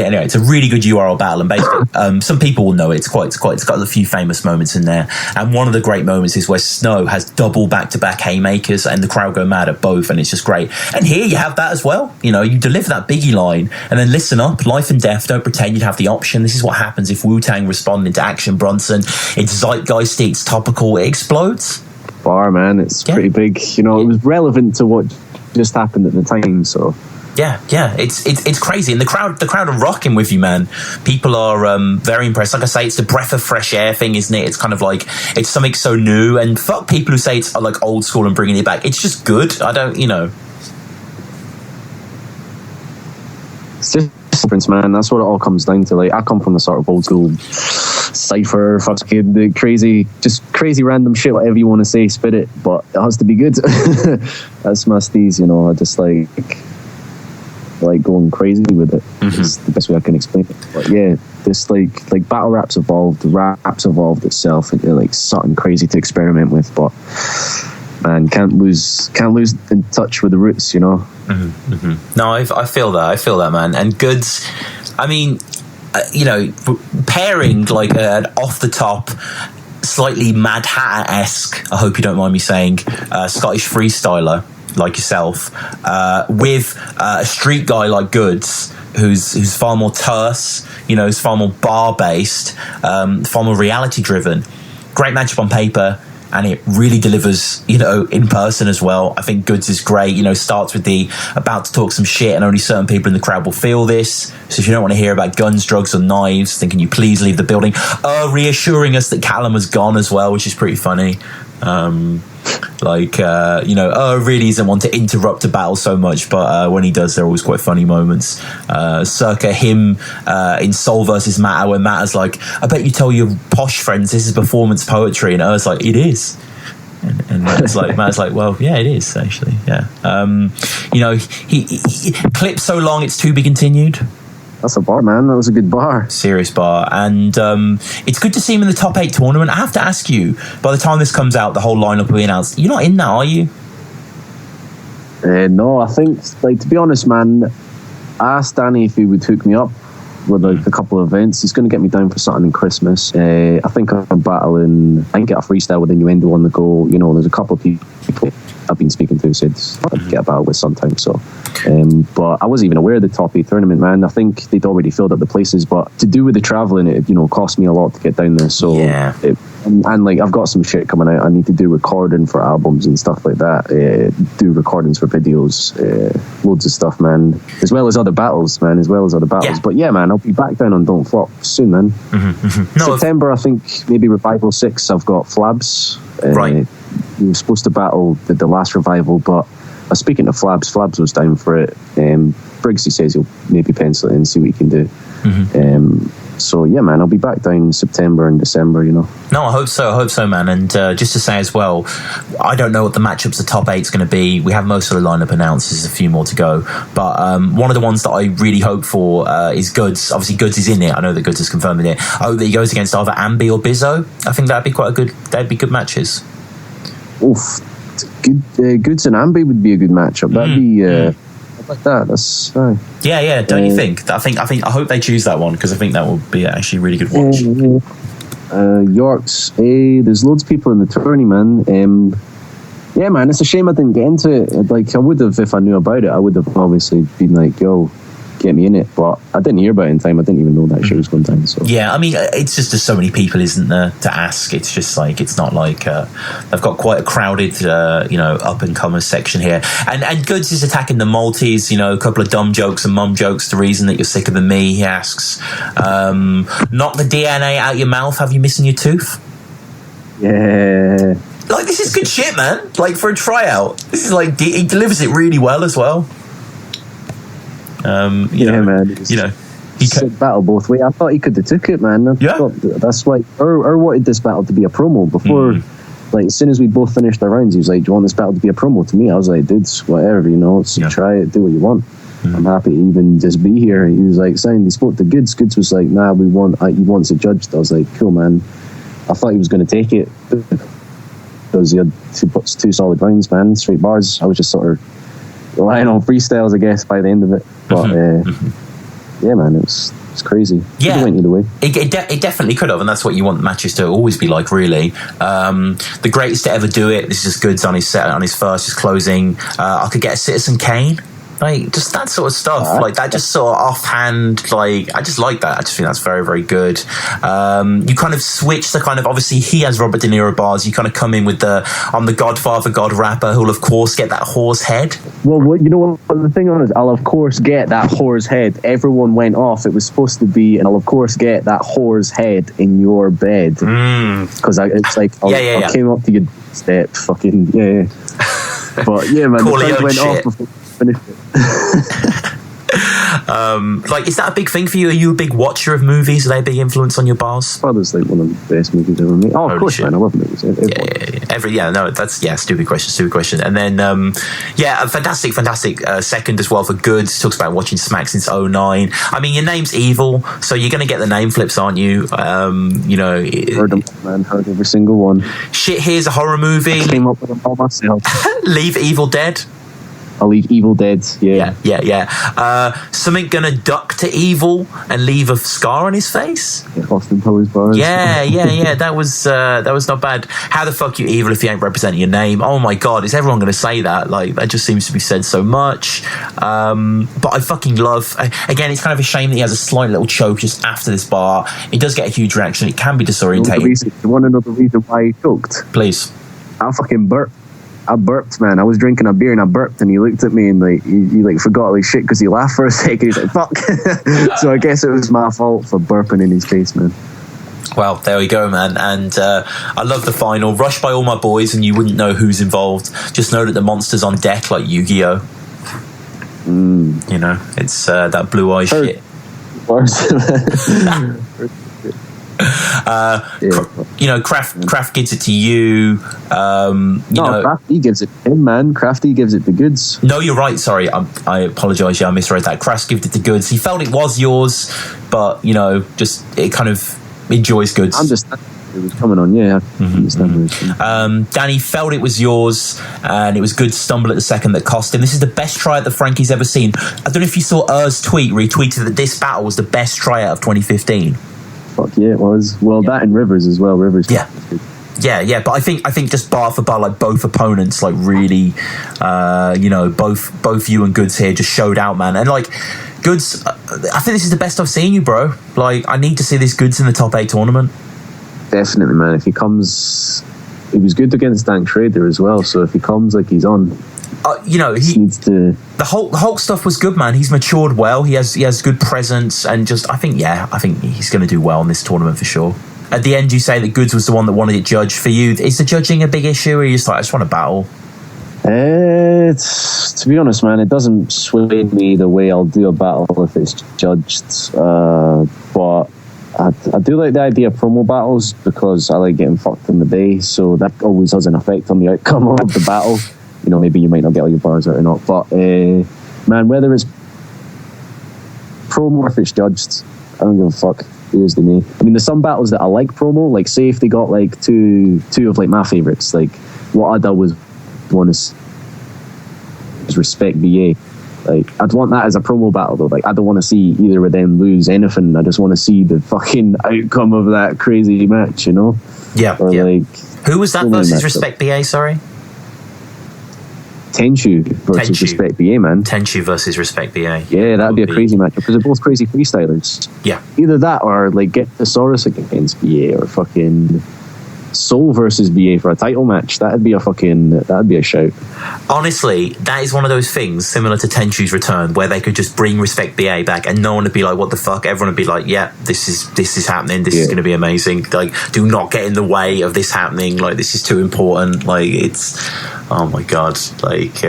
Anyway, it's a really good URL battle, and basically, some people will know it. It's got a few famous moments in there. And one of the great moments is where Snow has double back-to-back haymakers, and the crowd go mad at both, and it's just great. And here you have that as well. You know, you deliver that Biggie line, and then listen up, life and death. Don't pretend you'd have the option. This is what happens if Wu-Tang respond into Action Bronson. It's zeitgeisty. It's topical. It explodes. Bar, man, it's pretty big. You know, it was relevant to what just happened at the time. So yeah, it's crazy, and the crowd are rocking with you, man. People are very impressed. Like I say, it's the breath of fresh air thing, isn't it? It's kind of like, it's something so new, and fuck people who say it's like old school and bringing it back. It's just good. I don't, you know. It's just difference, man. That's what it all comes down to. Like, I come from the sort of old school cypher, fucking the crazy random shit, whatever you want to say, spit it, but it has to be good. That's my steez, you know. I just like going crazy with it. It's the best way I can explain it. But yeah, this like battle rap's evolved, rap's evolved itself into like something crazy to experiment with, but man, can't lose in touch with the roots, you know. No, I feel that, man. And Goods, I mean, you know, pairing like an off the top, slightly Mad Hatter-esque, I hope you don't mind me saying, Scottish freestyler like yourself, with a street guy like Goods, who's far more terse, you know, who's far more bar based, far more reality driven. Great matchup on paper, and it really delivers, you know, in person as well. I think Goods is great. You know, starts with the about to talk some shit, and only certain people in the crowd will feel this. So if you don't want to hear about guns, drugs, or knives, then can you please leave the building? Reassuring us that Callum has gone as well, which is pretty funny. You know, really doesn't want to interrupt a battle so much, but when he does, they're always quite funny moments. Circa him in Soul versus Matter, where Matter's like, I bet you tell your posh friends this is performance poetry, and Er's like, it is. And Matter's like, well, yeah, it is actually, yeah. You know, he clips so long it's to be continued. That's a bar, man. That was a good bar. Serious bar. And it's good to see him in the top 8 tournament. I have to ask you, by the time this comes out, the whole lineup will be announced. You're not in that, are you? No, I think, like, to be honest, man, I asked Danny if he would hook me up with like a couple of events. He's going to get me down for something in Christmas. I think I'm battling, I can get a freestyle with Innuendo on the go. You know, there's a couple of people I've been speaking to said I'd get a battle with sometime. So, but I wasn't even aware of the top 8 tournament, man. I think they'd already filled up the places, but to do with the traveling, it, you know, cost me a lot to get down there. So yeah. And like, I've got some shit coming out. I need to do recording for albums and stuff like that. Do recordings for videos, loads of stuff, man. As well as other battles, man. Yeah. But yeah, man, I'll be back down on Don't Flop soon, man. September, I think maybe Revival 6. I've got Flabs. Right. We were supposed to battle the last Revival, but speaking to Flabs was down for it. Briggsy says he'll maybe pencil it in and see what he can do. So yeah, man, I'll be back down September and December, you know. No, I hope so, man. And just to say as well, I don't know what the matchups the top 8 is going to be. We have most of the lineup announced. There's a few more to go. But one of the ones that I really hope for is Goods. Obviously, Goods is in it. I know that Goods has confirmed it. I hope that he goes against either Ambi or Bizzo. I think that'd be good matches. Oof, Goods and Ambi would be a good matchup. That'd be like that. That's right. Yeah. Don't you think? I hope they choose that one, because I think that will be actually a really good watch. Yorks. There's loads of people in the tourney, man. Yeah, man. It's a shame I didn't get into it. Like, I would have if I knew about it. I would have obviously been like, yo, get me in it, but I didn't hear about it in time. I didn't even know that shit was going down. So yeah, I mean, it's just there's so many people, isn't there, to ask. It's just like, it's not like they've got quite a crowded up and comers section here, and Goods is attacking the multis, you know, a couple of dumb jokes and mum jokes, the reason that you're sicker than me, he asks. Knock the DNA out your mouth, have you missing your tooth? Yeah. Like, this is good shit, man. Like, for a tryout, this is like he delivers it really well as well. You know, man. You know, he could battle both ways. I thought he could have took it, man. That's why. Or wanted this battle to be a promo before. Like, as soon as we both finished our rounds, he was like, "Do you want this battle to be a promo?" To me, I was like, "Dude, whatever, you know. So try it, do what you want. I'm happy to even just be here." He was like, "Saying he spoke to Goods. Goods was like, nah, he wants it judged." I was like, "Cool, man." I thought he was going to take it because he had two solid rounds, man, straight bars. I was just sort of relying on freestyles, I guess, by the end of it. But yeah, man, it was crazy. Yeah, it went either way. It definitely could have, and that's what you want matches to always be like, really. The greatest to ever do it. This is just Goods on his set, on his first, his closing. I could get a Citizen Kane. Like, just that sort of stuff, like that, just sort of offhand. Like, I just like that. I just think that's very, very good. You kind of switch the kind of, obviously he has Robert De Niro bars. You kind of come in with I'm the Godfather, God rapper, who'll of course get that whore's head. Well, you know what the thing on is, I'll of course get that whore's head. Everyone went off. It was supposed to be, and I'll of course get that whore's head in your bed. Because it's like, I came up to your step, fucking yeah. But yeah, man, the thing went off before. Like, is that a big thing for you? Are you a big watcher of movies? Are they a big influence on your bars? Father's like one of the best movies ever made. Oh, of course, man, I love movies. Stupid question. And then a fantastic second as well for Goods. Talks about watching Smack since 2009. I mean, your name's Evil, so you're going to get the name flips, aren't you? You know, heard them, man. Heard every single one. Shit, here's a horror movie. I came up with them all myself. Leave Evil Dead. I'll leave Evil Dead. Yeah. Something gonna duck to Evil and leave a scar on his face. Austin Powers bars. Yeah. That was not bad. How the fuck you Evil if you ain't representing your name? Oh my god, is everyone gonna say that? Like, that just seems to be said so much. But I fucking love. Again, it's kind of a shame that he has a slight little choke just after this bar. It does get a huge reaction. It can be disorientating. You want to know the reason why he choked? Please. I fucking burped. I burped, man. I was drinking a beer and I burped, and he looked at me and like he like forgot like shit because he laughed for a second. He's like, "Fuck." So I guess it was my fault for burping in his face, man. Well, there we go, man. And I love the final. Rushed by all my boys, and you wouldn't know who's involved. Just know that the monster's on deck like Yu-Gi-Oh. You know, it's that blue eye shit. You know, Kraft gives it to you. Crafty gives it to him, man. Crafty gives it to Goods. No, you're right. Sorry, I apologise. Yeah, I misread that. Kraft gave it to Goods. He felt it was yours, but you know, just it kind of enjoys Goods. I'm just. It was coming on, yeah. Danny felt it was yours, and it was Goods' stumble at the second that cost him. This is the best tryout that Frankie's ever seen. I don't know if you saw retweeted that this battle was the best tryout of 2015. Fuck yeah, it was. Well, that and Rivers as well. Rivers. Yeah. But I think just bar for bar, like both opponents, like really, you know, both you and Goods here just showed out, man. And like Goods, I think this is the best I've seen you, bro. Like, I need to see this Goods in the top 8 tournament. Definitely, man. If he comes, he was good against Dank Schrader as well. So if he comes like he's on. You know, he needs to. The Hulk stuff was good, man. He's matured well. He has good presence, and just I think he's going to do well in this tournament for sure. At the end, you say that Goods was the one that wanted it judged for you. Is the judging a big issue, or are you just like, I just want to battle? To be honest, man, it doesn't sway me the way I'll do a battle if it's judged. But I do like the idea of promo battles because I like getting fucked in the day, so that always has an effect on the outcome of the battle. You know, maybe you might not get all your bars out or not, but man, whether it's promo or if it's judged, I don't give a fuck. Here's the me. I mean, there's some battles that I like promo, like say if they got like two of like my favorites, like what I'd always want is Respect BA. Like, I'd want that as a promo battle though. Like, I don't want to see either of them lose anything. I just want to see the fucking outcome of that crazy match, you know? Yeah. Or like, who was that versus Respect BA? Sorry. Tenshu versus Respect BA, man. Tenshu versus Respect BA. Yeah, that'd be a crazy matchup because they're both crazy freestylers. Yeah. Either that or like get Thesaurus against BA or fucking Soul versus BA for a title match. That'd be a shout. Honestly, that is one of those things similar to Tenchu's return, where they could just bring Respect BA back, and no one would be like, "What the fuck?" Everyone would be like, "Yeah, this is happening. This is going to be amazing. Like, do not get in the way of this happening. Like, this is too important. Like, it's." Oh my god! Like,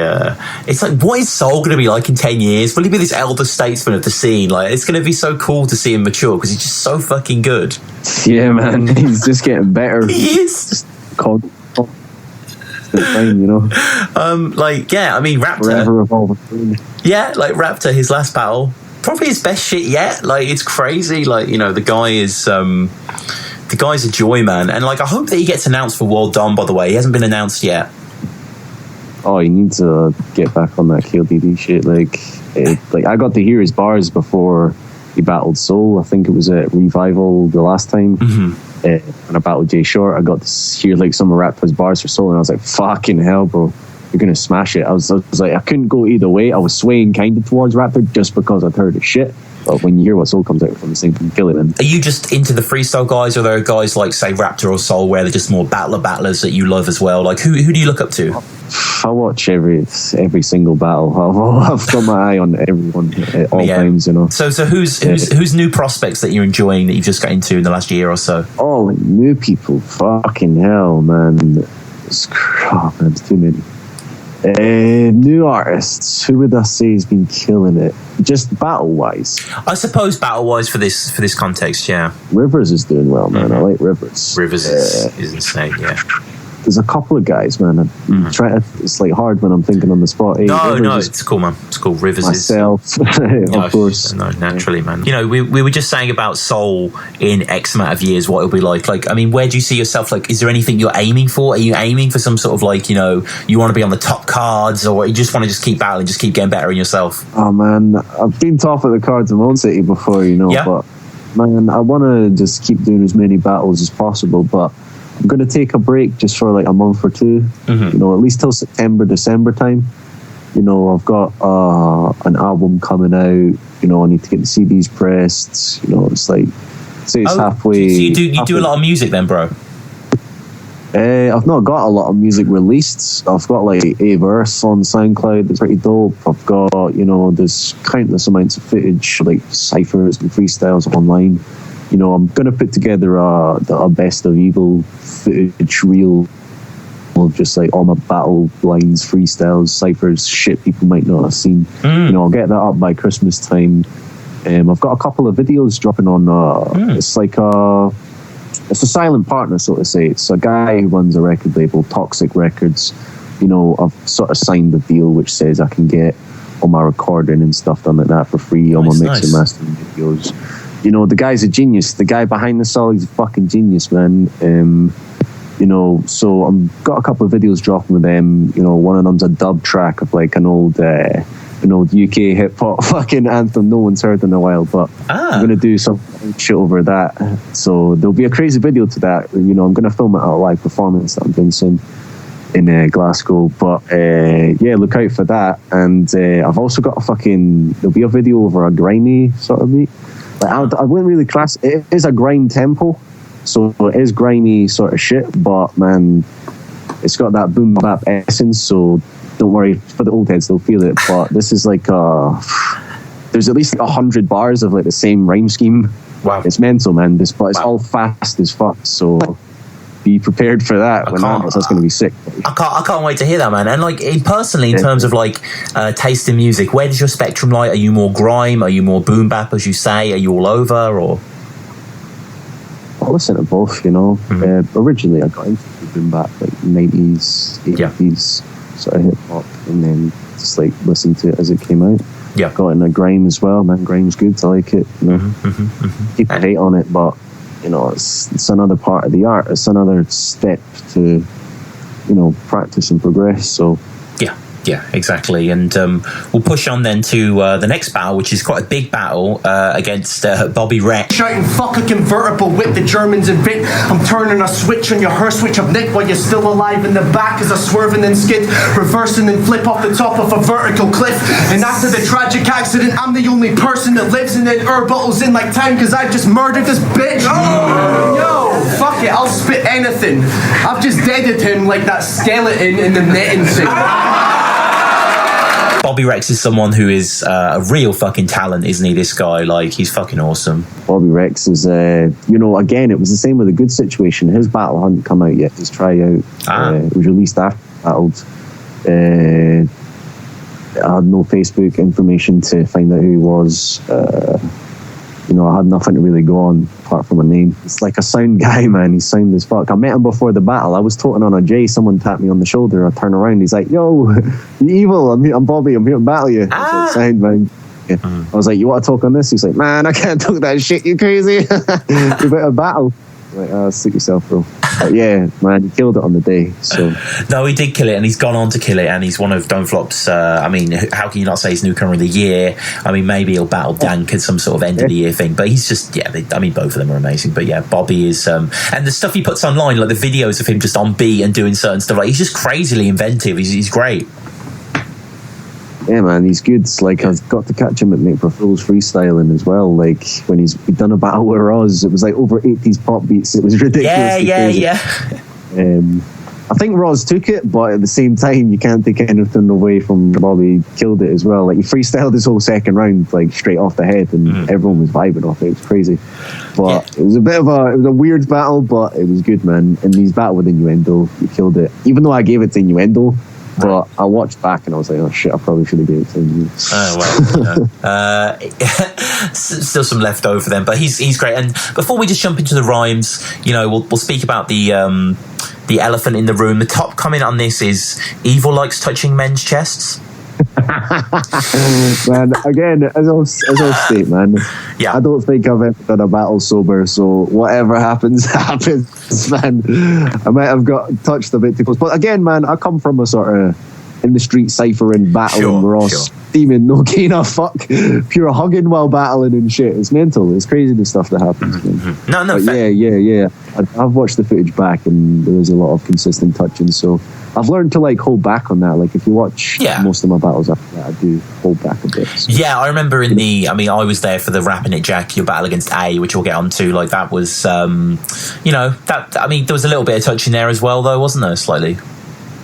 it's like, what is Soul going to be like in 10 years? Will he be this elder statesman of the scene? Like, it's going to be so cool to see him mature because he's just so fucking good. Yeah, man, he's just getting better. He is. Fine, you know. Like, yeah, I mean, Raptor. Yeah, like Raptor, his last battle, probably his best shit yet. Like, it's crazy. Like, you know, the guy's a joy, man. And like, I hope that he gets announced for World Dom. By the way, he hasn't been announced yet. Oh, he needs to get back on that KLDD shit. Like I got to hear his bars before he battled Soul. I think it was at Revival the last time. When I battled Jay Short, I got to hear like some of Raptor's bars for Soul, and I was like, "Fucking hell, bro, you're gonna smash it." I was like, I couldn't go either way. I was swaying kind of towards Raptor just because I'd heard his shit. But when you hear what Soul comes out from, the same can kill it. Man. Are you just into the freestyle guys, or are there guys like, say, Raptor or Soul, where they're just more battlers that you love as well? Like, who do you look up to? I watch every single battle. I've got my eye on everyone at all times, you know. So who's new prospects that you're enjoying that you've just got into in the last year or so? Oh, like new people. Fucking hell, man. It's too many. New artists. Who would I say has been killing it? Just battle wise. I suppose battle wise for this context, yeah. Rivers is doing well, man. I like Rivers. Rivers is insane, yeah. There's a couple of guys, man. It's like hard when I'm thinking on the spot. Hey, no, it's cool, man. It's cool. Rivers myself, of course. No, naturally, man. You know, we were just saying about Soul in X amount of years, what it'll be like. Like, I mean, where do you see yourself? Like, is there anything you're aiming for? Are you aiming for some sort of like, you know, you want to be on the top cards, or you just want to just keep battling, just keep getting better in yourself? Oh man, I've been top of the cards in Moon City before, you know, but man, I want to just keep doing as many battles as possible, but I'm going to take a break just for like a month or two, you know, at least till September, December time. You know, I've got an album coming out, you know, I need to get the CDs pressed, you know, it's like, say it's halfway. So you do a lot of music then, bro? I've not got a lot of music released. I've got like a verse on SoundCloud that's pretty dope. I've got, you know, there's countless amounts of footage, like ciphers and freestyles online. You know, I'm going to put together a best of evil footage reel of just like all my battle lines, freestyles, ciphers, shit people might not have seen. You know, I'll get that up by Christmas time. I've got a couple of videos dropping on, it's like it's a silent partner, so to say. It's a guy who runs a record label, Toxic Records. You know, I've sort of signed the deal which says I can get all my recording and stuff done like that for free, all my mixing mastering videos. You know, the guy's a genius. The guy behind the song is a fucking genius, man. You know, so I've got a couple of videos dropping with them. You know, one of them's a dub track of like an old UK hip hop fucking anthem no one's heard in a while, but I'm gonna do some shit over that. So there'll be a crazy video to that. You know, I'm gonna film it at a live performance that I'm doing soon in Glasgow. But yeah, look out for that. And I've also got there'll be a video over a grimy sort of beat. Like, I wouldn't really class it is a grime tempo, so it is grimy sort of shit, but man, it's got that boom bap essence, so don't worry, for the old heads they'll feel it. But this is like there's at least like 100 bars of like the same rhyme scheme. Wow, it's mental, man. But it's all fast as fuck, so be prepared for that. That's going to be sick. I can't wait to hear that, man. And like personally, in terms of like taste in music, where does your spectrum lie? Are you more grime? Are you more boom bap, as you say? Are you all over, or? I listen to both, you know. Originally, I got into boom bap, like 90s, 80s sort of hip hop, and then just like listened to it as it came out. Yeah, got into grime as well, man. Grime's good. I like it. You know, people hate on it, but you know, it's another part of the art. It's another step to, you know, practice and progress. So yeah, exactly. And we'll push on then to the next battle, which is quite a big battle against Bobby Rhett. Shouting fuck a convertible with the Germans invent. I'm turning a switch on your her switch of Nick while you're still alive in the back as I swerve and then skid, reversing and flip off the top of a vertical cliff. And after the tragic accident, I'm the only person that lives, and then bottles in like time because I've just murdered this bitch. Yo! fuck it, I'll spit anything. I've just deaded him like that skeleton in the netting thing. Bobby Rex is someone who is a real fucking talent, isn't he? This guy, like, he's fucking awesome. Bobby Rex is, again, it was the same with the Good Situation. His battle hadn't come out yet. His tryout it was released after he battled. I had no Facebook information to find out who he was. I had nothing to really go on apart from a name. It's like a sound guy, man. He's sound as fuck. I met him before the battle. I was toting on a J. Someone tapped me on the shoulder. I turn around. He's like, "Yo, you evil? I'm Bobby. I'm here to battle you." I was like, "Sound, man." Yeah. I was like, "You want to talk on this?" He's like, "Man, I can't talk that shit. You crazy? You're about to battle." I'm like, suit yourself, bro. But yeah, man, he killed it on the day. So no, he did kill it, and he's gone on to kill it, and he's one of Don't Flop's. How can you not say he's newcomer of the year? I mean, maybe he'll battle Dank at some sort of end of the year thing, but he's just both of them are amazing. But yeah, Bobby is, and the stuff he puts online, like the videos of him just on beat and doing certain stuff, like he's just crazily inventive. He's great. Yeah, man, he's good. Like, I've got to catch him at Make for Fools freestyling as well. Like, when he'd done a battle with Roz, it was like over 80s pop beats. It was ridiculous. Yeah. I think Roz took it, but at the same time, you can't take anything away from Bobby. He killed it as well. Like, he freestyled his whole second round, like, straight off the head, and everyone was vibing off it. It was crazy. But it was a weird battle, but it was good, man. And he's battled with Innuendo. He killed it. Even though I gave it to Innuendo, but I watched back and I was like, oh shit, I probably should have given it to him. Oh, well. Still some left over then, but he's great. And before we just jump into the rhymes, we'll speak about the elephant in the room. The top comment on this is, Evil likes touching men's chests. Man, again, as I'll state, man, I don't think I've ever done a battle sober, so whatever happens, man. I might have got touched a bit too close, but again, man, I come from a sort of in the street ciphering, battling, we're all steaming, no gain a fuck, pure hugging while battling and shit. It's mental. It's crazy, the stuff that happens. Man. No, yeah. I've watched the footage back, and there was a lot of consistent touching, so I've learned to like hold back on that. Like, if you watch most of my battles after that, I do hold back a bit. So. Yeah, I remember I was there for the Rapping It Jack, your battle against A, which we'll get onto. Like, that was, there was a little bit of touching there as well, though, wasn't there, slightly?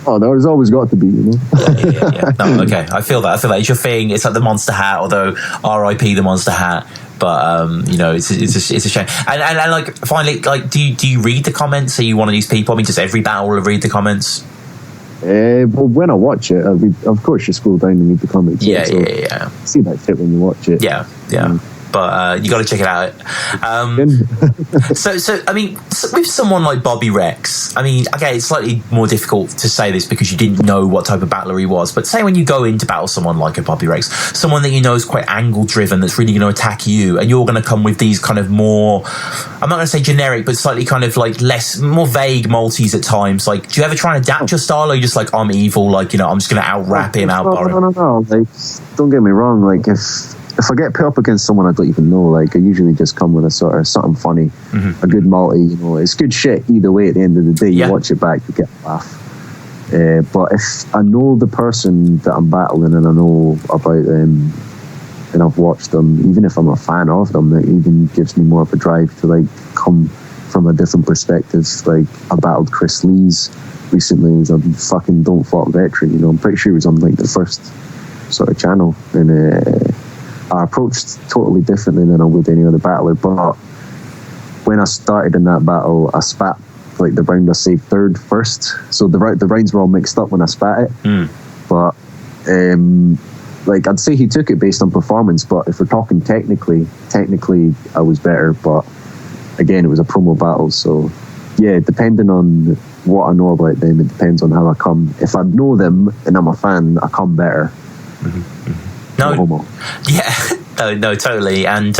Oh, there's always got to be, Yeah. No, okay, I feel that. It's your thing. It's like the Monster Hat, although R.I.P. the Monster Hat. But it's a shame. And like, finally, like, do you read the comments? Are you one of these people? I mean, does every battle read the comments? Well, when I watch it, of course you scroll down and read the comments. Yeah. See that shit when you watch it. Yeah. But you got to check it out. So with someone like Bobby Rex, it's slightly more difficult to say this because you didn't know what type of battler he was. But say when you go in to battle someone like a Bobby Rex, someone that you know is quite angle driven, that's really going to attack you, and you're going to come with these kind of more, I'm not going to say generic, but slightly kind of like more vague multis at times. Like, do you ever try and adapt your style, or are you just like, I'm evil, like, I'm just going to out-rap him, out-bar him? No. Like, don't get me wrong. Like, if I get put up against someone I don't even know, like, I usually just come with a sort of something funny, a good multi, it's good shit either way. At the end of the day, you watch it back, you get a laugh. But if I know the person that I'm battling and I know about them and I've watched them, even if I'm a fan of them, it even gives me more of a drive to like come from a different perspective. Like, I battled Chris Lees recently as a fucking Don't Flop veteran. I'm pretty sure he was on like the first sort of channel, and I approached totally differently than I would any other battler. But when I started in that battle, I spat like the round I saved third first, so the rounds were all mixed up when I spat it. But like, I'd say he took it based on performance, but if we're talking technically I was better. But again, it was a promo battle, so yeah, depending on what I know about them, it depends on how I come. If I know them and I'm a fan, I come better. No, totally. And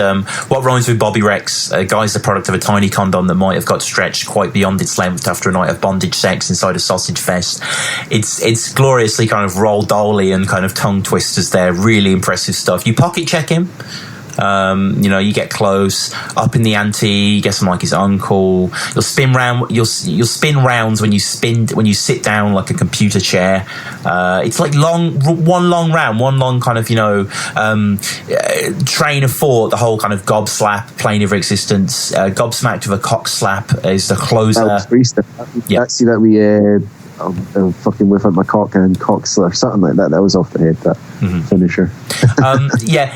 what rhymes with Bobby Rex? A guy's the product of a tiny condom that might have got stretched quite beyond its length after a night of bondage sex inside a sausage fest. It's gloriously kind of roll dolly and kind of tongue twisters there. Really impressive stuff. You pocket check him. You get close, up in the ante, you get some like his uncle. You'll spin rounds when you sit down like a computer chair. It's like one long round, one long kind of train of thought. The whole kind of gob slap, plane of existence, gobsmacked with a cock slap is the closer. Yeah, see that we fucking whip out my cock and cocks or something like that. That was off the head, that finisher.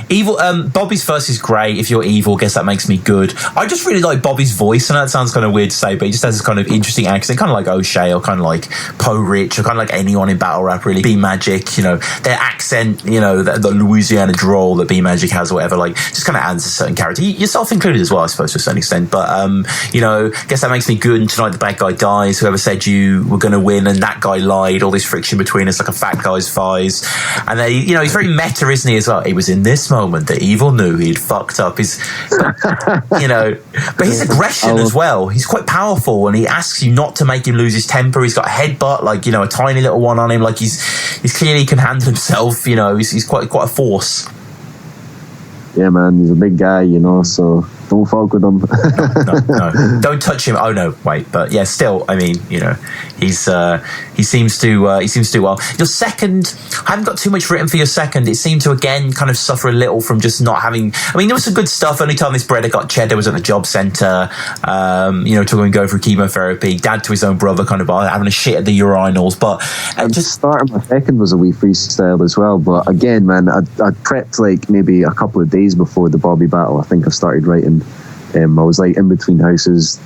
Evil. Bobby's first is great. If you're evil, guess that makes me good. I just really like Bobby's voice, and that sounds kind of weird to say, but he just has this kind of interesting accent, kind of like O'Shea or kind of like Poe Rich or kind of like anyone in battle rap, really. B Magic, their accent, the Louisiana drawl that B Magic has or whatever, like just kind of adds a certain character. Yourself included as well, I suppose, to a certain extent. But guess that makes me good. And tonight the bad guy dies. Whoever said you were going to win, and that guy lied. All this friction between us, like a fat guy's thighs. And then he's very meta, isn't he? As well. It was in this moment that Evil knew he'd fucked up. But his aggression as well. He's quite powerful, and he asks you not to make him lose his temper. He's got a headbutt, like a tiny little one on him. Like he's clearly can handle himself. He's quite a force. Yeah, man, he's a big guy, so don't fuck with him. No, don't touch him. Oh no, wait, but yeah, still, I mean, he seems to do well. Your second, I haven't got too much written for your second. It seemed to again kind of suffer a little from just not having. I mean, there was some good stuff. Only time this brother got cheddar was at the job centre. To go through chemotherapy. Dad to his own brother, kind of having a shit at the urinals. But just starting my second was a wee freestyle as well. But again, man, I prepped like maybe a couple of days before the Bobby battle. I think I started writing. I was like in between houses,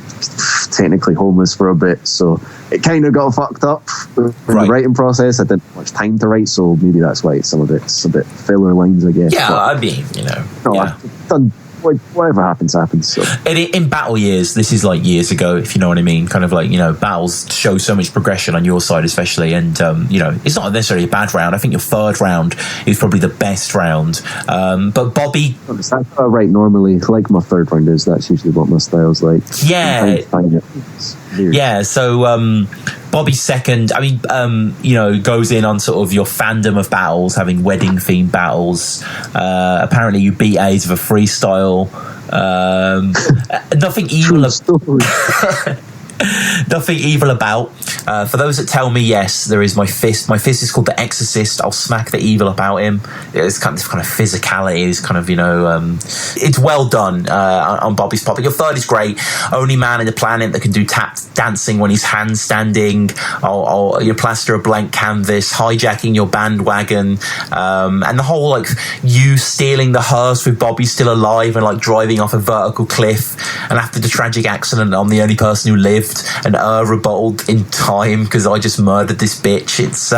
technically homeless for a bit, so it kind of got fucked up in the writing process. I didn't have much time to write, so maybe that's why it's a bit filler lines, I guess. Yeah, but, I mean, I've done whatever happens. So in battle years, this is like years ago, if you know what I mean. Kind of like battles show so much progression on your side, especially, and it's not necessarily a bad round. I think your third round is probably the best round. But Bobby, that's what I write normally. Like my third round is. That's usually what my style's like. Yeah, yeah. So Bobby's second, I mean, goes in on sort of your fandom of battles, having wedding themed battles. Apparently, you beat A's with a freestyle. Nothing evil. Nothing evil about. For those that tell me, yes, there is my fist. My fist is called the Exorcist. I'll smack the evil about him. It's kind of physicality. It's kind of it's well done on Bobby's part. But your third is great. Only man in the planet that can do tap dancing when he's handstanding. You plaster a blank canvas, hijacking your bandwagon, and the whole like you stealing the hearse with Bobby still alive and like driving off a vertical cliff. And after the tragic accident, I'm the only person who lived. And rebutted in time because I just murdered this bitch. It's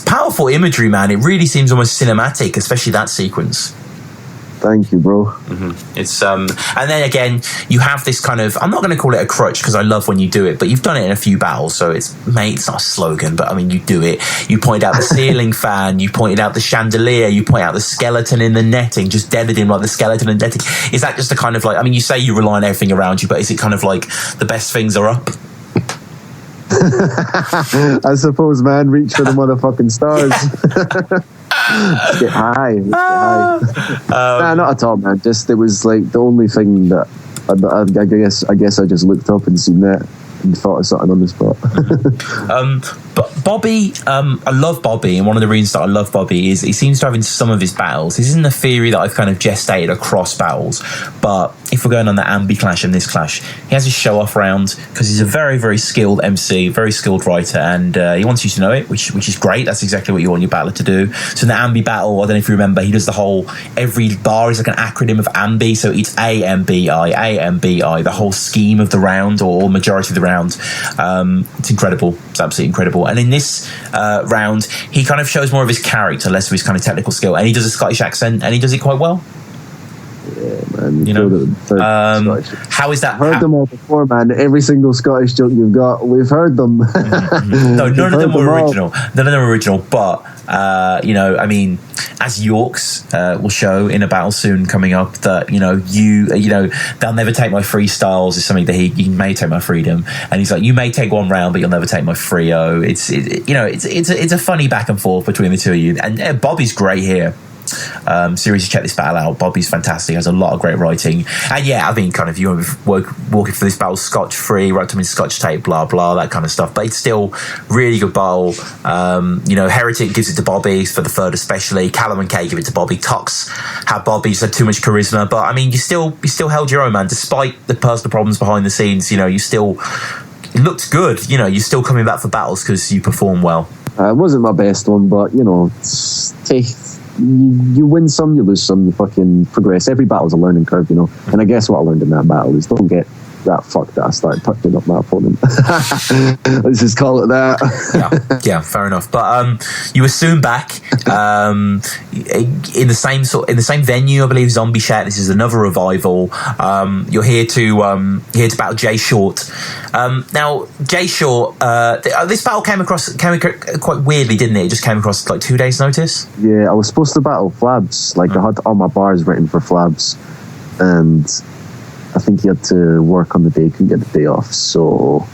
powerful imagery, man. It really seems almost cinematic, especially that sequence. Thank you, bro. Mm-hmm. It's and then again, you have this kind of, I'm not going to call it a crutch because I love when you do it, but you've done it in a few battles, so it's not a slogan, but I mean, you do it. You point out the ceiling fan, you pointed out the chandelier, you point out the skeleton in the netting, just deaded him like the skeleton in the netting. Is that just a kind of like, I mean, you say you rely on everything around you, but is it kind of like the best things are up? I suppose, man, reach for the motherfucking stars. Get high. Nah, not at all, man. Just it was like the only thing that I guess I just looked up and seen that and thought of something on the spot. But Bobby, I love Bobby, and one of the reasons that I love Bobby is he seems to have in some of his battles. This isn't a theory that I've kind of gestated across battles, but if we're going on the Ambi clash and this clash, he has his show-off round because he's a very, very skilled MC, very skilled writer, and he wants you to know it, which is great. That's exactly what you want your battler to do. So in the Ambi battle, I don't know if you remember, he does the whole, every bar is like an acronym of Ambi, so it's AMBI, the whole scheme of the round or majority of the round. It's incredible. It's absolutely incredible. And in this round, he kind of shows more of his character, less of his kind of technical skill, and he does a Scottish accent, and he does it quite well. Yeah, man. How is that? Heard them all before, man. Every single Scottish joke you've got, we've heard them. No, none of them were original. None of them were original, but I mean, as Yorks will show in a battle soon coming up, that they'll never take my freestyles is something that he may take my freedom, and he's like, you may take one round, but you'll never take my Frio. It's a funny back and forth between the two of you, and Bobby's great here. Seriously, check this battle out. Bobby's fantastic. Has a lot of great writing. And yeah, I mean, kind of you walking for this battle scotch free, wrote them in scotch tape, blah blah, that kind of stuff. But it's still really good battle. Heretic gives it to Bobby for the third, especially. Callum and Kay give it to Bobby. Tox had Bobby, so too much charisma. But I mean, you still held your own, man, despite the personal problems behind the scenes. You still looked good. You're still coming back for battles because you perform well. It wasn't my best one, but you win some, you lose some, you fucking progress. Every battle's a learning curve, And I guess what I learned in that battle is don't get that fucked that I started touching up my opponent. Let's just call it that. yeah, fair enough. But you were soon back in the same venue, I believe, Zombie Shack. This is another revival. You're here to battle Jay Short. Now, Jay Short, this battle came quite weirdly, didn't it? It just came across like 2 days' notice. Yeah, I was supposed to battle Flabs. I had all my bars written for Flabs, and I think he had to work on the day, couldn't get the day off. So,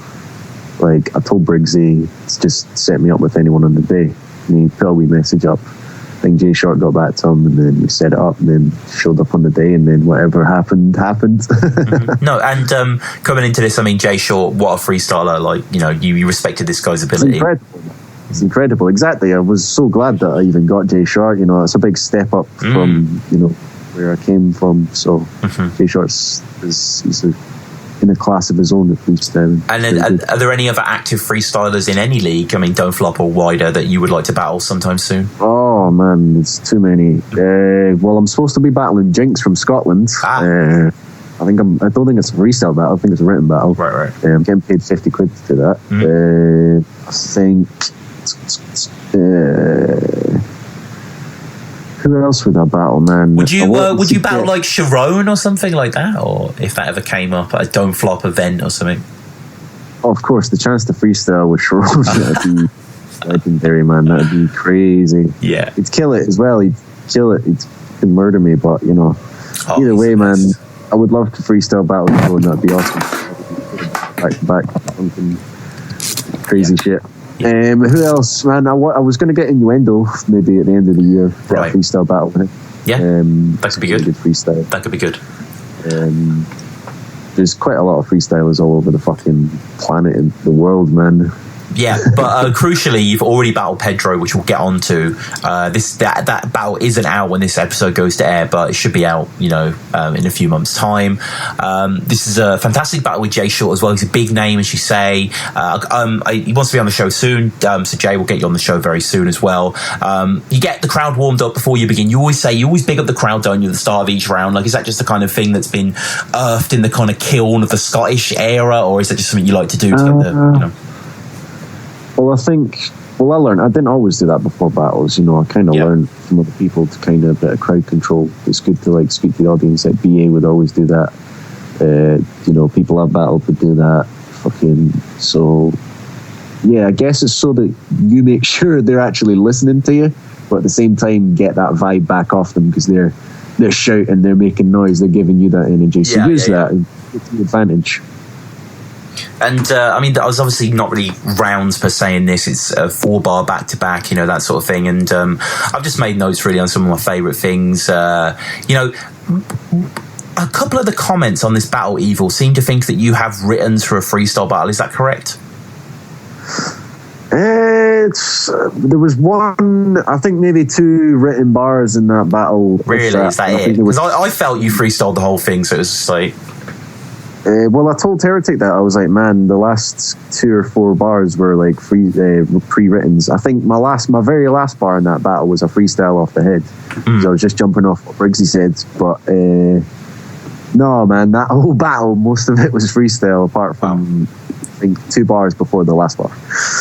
I told Briggsy to just set me up with anyone on the day. And he put a wee message up. I think Jay Short got back to him, and then we set it up, and then showed up on the day, and then whatever happened. Mm-hmm. No, and coming into this, I mean, Jay Short, what a freestyler! You respected this guy's ability. It's incredible. Exactly. I was so glad that I even got Jay Short. It's a big step up from where I came from. So Jay Short's he's in a class of his own at freestyling. And then, are there any other active freestylers in any league? I mean, Don't Flop or wider that you would like to battle sometime soon? Oh man, it's too many. Well, I'm supposed to be battling Jinx from Scotland. I don't think it's a freestyle battle. I think it's a written battle. Right. I'm getting paid 50 quid to do that. I think. Who else would I battle, man? Would you battle like Sharon or something like that, or if that ever came up at a Don't Flop event or something? Oh, of course, the chance to freestyle with Sharon that'd be legendary, man. That'd be crazy. Yeah, he'd kill it as well. He'd kill it. He'd fucking murder me, but either way, man, I would love to freestyle battle Sharon. That'd be awesome. Back to back, something crazy shit. Who else, man? I was going to get Innuendo maybe at the end of the year for a freestyle battle with him. Yeah, that could be good. Freestyle. That could be good. There's quite a lot of freestylers all over the fucking planet and the world, man. Yeah, but crucially, you've already battled Pedro, which we'll get on to. That battle isn't out when this episode goes to air, but it should be out, in a few months' time. This is a fantastic battle with Jay Short as well. He's a big name, as you say. He wants to be on the show soon, so Jay will get you on the show very soon as well. You get the crowd warmed up before you begin. You always big up the crowd, don't you, at the start of each round? Is that just the kind of thing that's been earthed in the kind of kiln of the Scottish era, or is that just something you like to do to get the, Well, I learned, I didn't always do that before battles, I kind of learned from other people to kind of a bit of crowd control. It's good to speak to the audience. BA would always do that. People I've battled would do that. So yeah, I guess it's so that you make sure they're actually listening to you, but at the same time get that vibe back off them because they're shouting, they're making noise, they're giving you that energy. So use that and it's an advantage. And I was obviously not really rounds per se in this. It's a 4-bar back to back, that sort of thing. And I've just made notes really on some of my favourite things. A couple of the comments on this battle, Evil, seem to think that you have written for a freestyle battle. Is that correct? There was one, I think maybe 2 written bars in that battle. Really? Is that it? Because I felt you freestyled the whole thing, so it was just like... well, I told Heretic that I was like, man, the last 2 or 4 bars were pre-written. I think my very last bar in that battle was a freestyle off the head. So I was just jumping off what Briggsy said. But no, man, that whole battle, most of it was freestyle, apart from I think 2 bars before the last bar.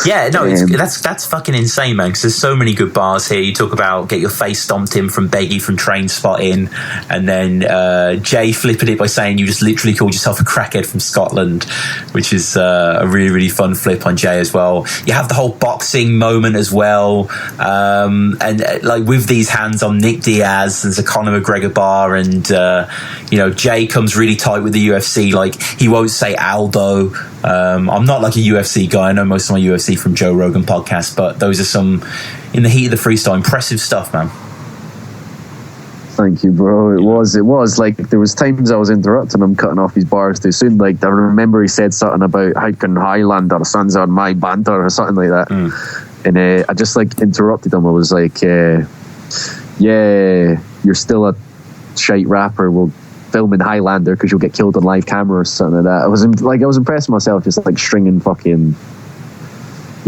Yeah, no, that's fucking insane, man, because there's so many good bars here. You talk about get your face stomped in from Beggy from Train Spotting, and then Jay flipping it by saying you just literally called yourself a crackhead from Scotland, which is a really, really fun flip on Jay as well. You have the whole boxing moment as well, and with these hands on Nick Diaz, there's a Conor McGregor bar, and Jay comes really tight with the UFC, he won't say Aldo. I'm not a UFC guy. I know most of my UFC from Joe Rogan podcast, but those are some, in the heat of the freestyle, impressive stuff, man. Thank you, bro. It was like there was times I was interrupting him, cutting off his bars too soon. Like I remember he said something about how can Highlander sons on my banter or something like that, and I just like interrupted him. I was like, "Yeah, you're still a shite rapper. We'll film in Highlander because you'll get killed on live camera or something like that." I was impressed with myself, just like stringing fucking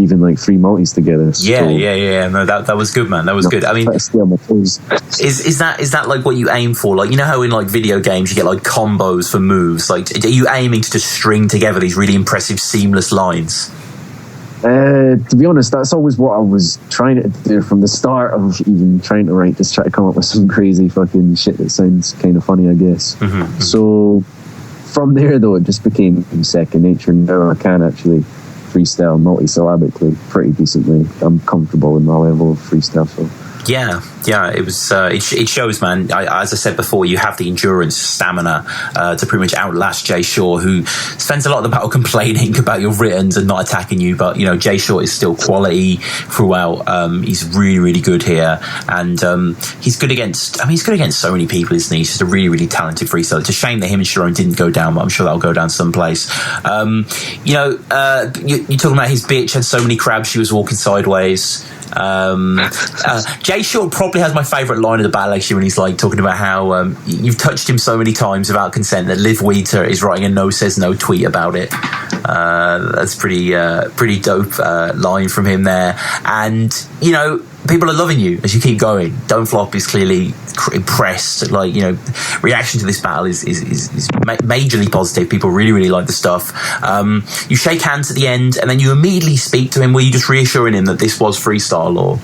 even like 3 multis together. Yeah. No, that was good, man. That was good. I mean, is that like what you aim for? Like, you know how in like video games you get like combos for moves? Like, are you aiming to just string together these really impressive seamless lines? To be honest, that's always what I was trying to do from the start of even trying to write. Just try to come up with some crazy fucking shit that sounds kind of funny, I guess. So from there, though, it just became second nature. Now I can actually freestyle multisyllabically pretty decently. I'm comfortable in my level of freestyle, so yeah, it was. It shows, man. As I said before, you have the endurance, stamina to pretty much outlast Jay Shaw, who spends a lot of the battle complaining about your writtens and not attacking you. But you know, Jay Shaw is still quality throughout. He's really, really good here, and he's good against. I mean, he's good against so many people, isn't he? He's just a really, really talented freestyler. It's a shame that him and Sharon didn't go down, but I'm sure that'll go down someplace. You know, you're talking about his bitch had so many crabs she was walking sideways. Jay Shaw probably has my favourite line of the battle, actually, when he's like talking about how you've touched him so many times without consent that Liv Wheater is writing a no says no tweet about it. That's pretty dope line from him there. And you know, people are loving you as you keep going. Don't Flop is clearly impressed. Like, you know, reaction to this battle is majorly positive. People really, really like the stuff. You shake hands at the end, and then you immediately speak to him. Were you just reassuring him that this was freestyle, or?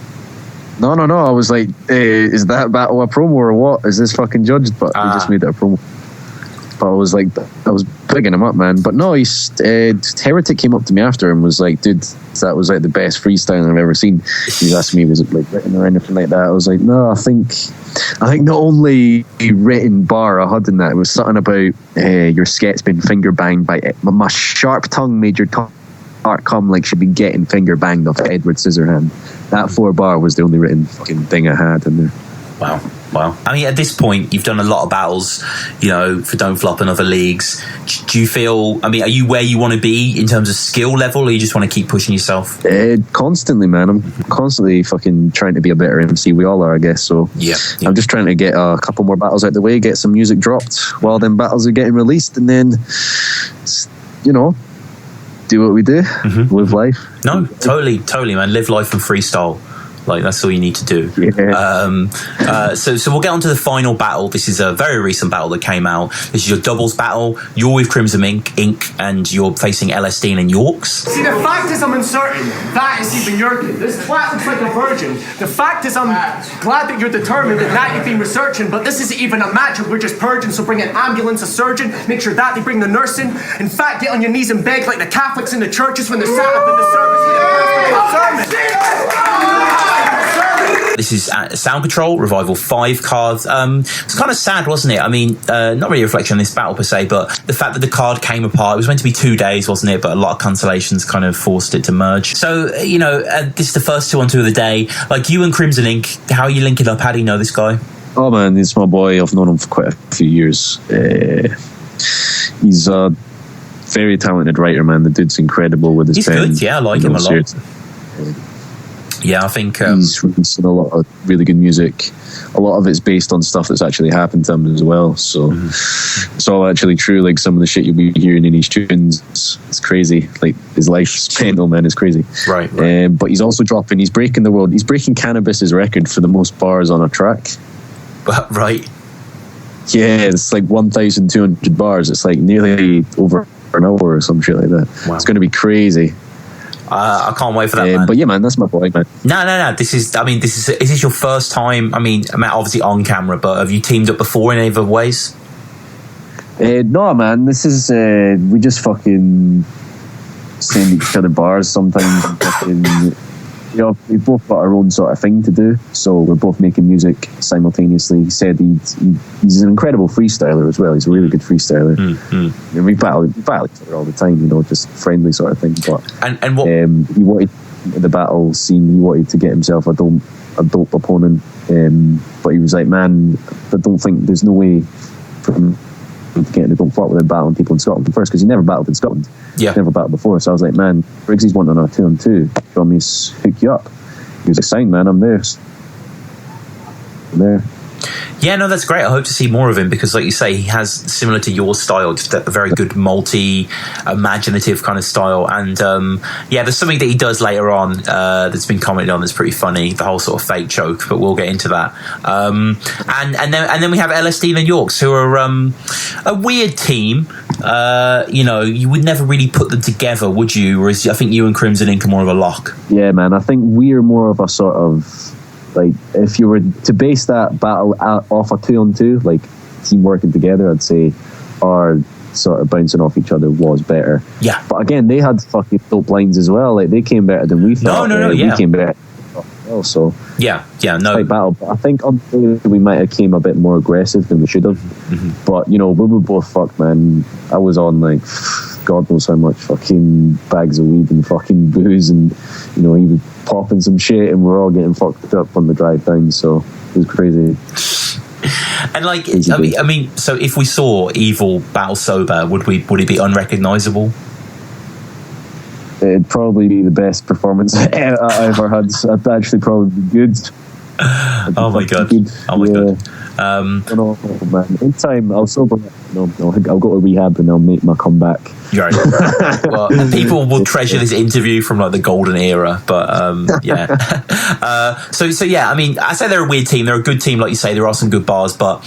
No. I was like, is that battle a promo or what? Is this fucking judged? But he just made it a promo. But I was bigging him up, man. But no, Heretic came up to me after and was like, dude, that was like the best freestyle I've ever seen. He was asking me, was it like written or anything like that? I was like, no, I think not only written bar I had in that, it was something about your sket's been finger banged by it. My sharp tongue made your tongue come like she'd been getting finger banged off Edward Scissorhand. That 4 bar was the only written fucking thing I had in there. Wow. I mean, at this point, you've done a lot of battles, you know, for Don't Flop and other leagues. Do you feel, I mean, are you where you want to be in terms of skill level, or you just want to keep pushing yourself? Constantly, man. I'm constantly fucking trying to be a better MC. We all are, I guess. So yeah. I'm just trying to get a couple more battles out the way, get some music dropped while them battles are getting released, and then, you know, do what we do, live life. No, totally, man. Live life and freestyle. Like, that's all you need to do. Yeah. So we'll get on to the final battle. This is a very recent battle that came out. This is your doubles battle. You're with Crimson Inc. and you're facing LS Dean and Yorks. See, the fact is I'm uncertain. That is even your kid. This twat looks like a virgin. The fact is I'm glad that you're determined and that you've been researching, but this isn't even a matchup. We're just purging, so bring an ambulance, a surgeon, make sure that they bring the nurse in. In fact, get on your knees and beg like the Catholics in the churches when they're sat up in the service. This is Sound Control, Revival 5 card. It's kind of sad, wasn't it? I mean, not really a reflection on this battle per se, but the fact that the card came apart. It was meant to be 2 days, wasn't it? But a lot of cancellations kind of forced it to merge. So, you know, this is the first 2-on-2 of the day. Like, you and Crimson Inc., how are you linking up? How do you know this guy? Oh, man, he's my boy. I've known him for quite a few years. He's a very talented writer, man. The dude's incredible with his pen. He's good, yeah. I like him a lot. Yeah, I think he's releasing a lot of really good music. A lot of it's based on stuff that's actually happened to him as well. So it's all actually true. Like, some of the shit you'll be hearing in his tunes, it's crazy. Like, his life's mental, man. It's crazy. Right. But he's also he's breaking the world. He's breaking Cannabis's record for the most bars on a track. Right. Yeah, it's like 1,200 bars. It's like nearly over an hour or some shit like that. Wow. It's going to be crazy. I can't wait for that, man. But yeah, man, that's my boy, man. No. Is this your first time? I mean, obviously on camera, but have you teamed up before in any other ways? No, man. This is we just fucking send each other bars sometimes. Fucking, you know, we've both got our own sort of thing to do, so we're both making music simultaneously. He said he's an incredible freestyler as well. He's a really good freestyler. And we battle each other all the time, you know, just friendly sort of thing. But and what he wanted the battle scene. He wanted to get himself a a dope opponent. But he was like, man, I don't think there's no way for him to get into dope fight without battling people in Scotland first, because he never battled in Scotland. Yeah. Never battled before. So I was like, man, Briggsy's wanting on a 2-on-2. Do you want me to hook you up? He was like, sign, man, I'm there. I'm there. Yeah, no, that's great. I hope to see more of him because, like you say, he has, similar to your style, just a very good multi-imaginative kind of style. And there's something that he does later on that's been commented on that's pretty funny, the whole sort of fake joke, but we'll get into that. And then we have LSD and Yorks, who are a weird team. You would never really put them together, would you? Whereas I think you and Crimson Ink are more of a lock. Yeah, man, I think we're more of a sort of, like, if you were to base that battle off a 2-on-2, like team working together, I'd say our sort of bouncing off each other was better. Yeah. But again, they had fucking dope lines as well. Like, they came better than we thought. Yeah. We came better as well, so yeah, no. Tight battle. But I think we might have came a bit more aggressive than we should have. Mm-hmm. But, we were both fucked, man. I was on, like, God knows how much fucking bags of weed and fucking booze, and, he was popping some shit, and we're all getting fucked up on the drive down, so it was crazy. And like, I mean, so if we saw Evil battle sober, would it be unrecognizable? It'd probably be the best performance I ever had. It'd actually probably be good. Oh my god! No, man. In time, I'll sober. No, I'll go to rehab and I'll make my comeback. You're right. Well, people will treasure this interview from like the golden era, but yeah. So yeah. I mean, I say they're a weird team. They're a good team, like you say. There are some good bars, but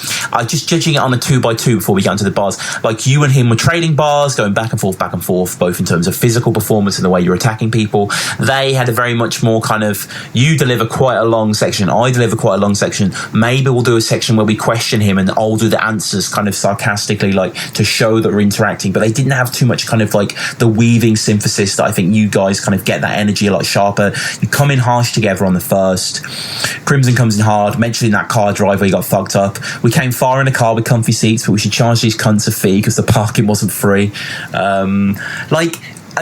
just judging it on a 2x2 before we get into the bars. Like, you and him were trading bars, going back and forth, both in terms of physical performance and the way you're attacking people. They had a very much more kind of, you deliver quite a long section, I deliver quite a long section. Maybe we'll do a section where we question him and I'll do the answers kind of sarcastically, like to show that we're interacting. But they didn't have too much kind of like the weaving synthesis that I think you guys kind of get that energy a lot sharper. You come in harsh together on the first. Crimson comes in hard, mentioning that car drive where he got fucked up. We came far in a car with comfy seats, but we should charge these cunts a fee because the parking wasn't free. I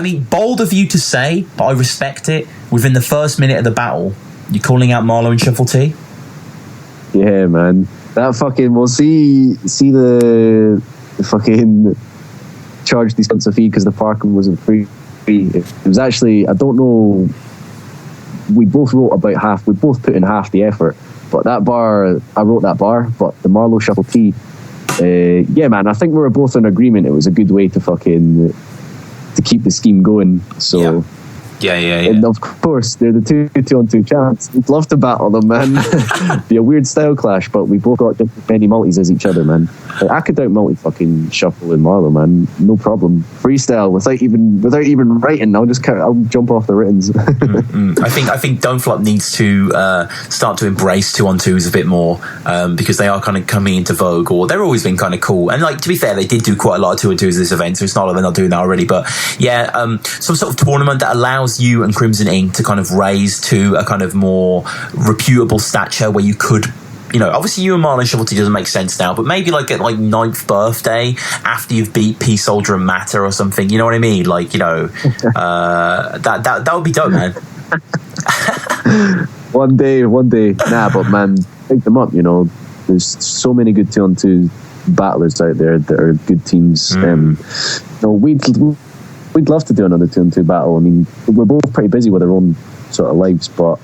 mean, bold of you to say, but I respect it. Within the first minute of the battle, you're calling out Marlowe and Shuffle T? Yeah, man. That fucking, we'll see the fucking charge these cunts a fee because the parking wasn't free. It was actually, I don't know, we both wrote about half, we both put in half the effort, but that bar, I wrote that bar, but the Marlowe Shuffle T, yeah, man, I think we were both in agreement it was a good way to fucking, to keep the scheme going, so... Yeah. And of course, they're the 2-on-2 champs. We'd love to battle them, man. Be a weird style clash, but we both got as many multis as each other, man. Like, I could out multi fucking Shuffle and Marlowe, man. No problem. Freestyle without even writing. I'll jump off the writtens. I think Don't Flop needs to start to embrace 2-on-2s a bit more because they are kind of coming into vogue, or they've always been kind of cool. And like, to be fair, they did do quite a lot of 2-on-2s this event, so it's not like they're not doing that already. But yeah, some sort of tournament that allows you and Crimson Ink to kind of raise to a kind of more reputable stature where you could, obviously you and Marlon Shuffle T doesn't make sense now, but maybe like at like 9th birthday after you've beat P Soldier and Matter or something, you know what I mean? Like, that would be dope, man. One day. Nah, but man, pick them up, There's so many good 2-on-2 battlers out there that are good teams. We'd love to do another 2-on-2 battle. I mean, we're both pretty busy with our own sort of lives, but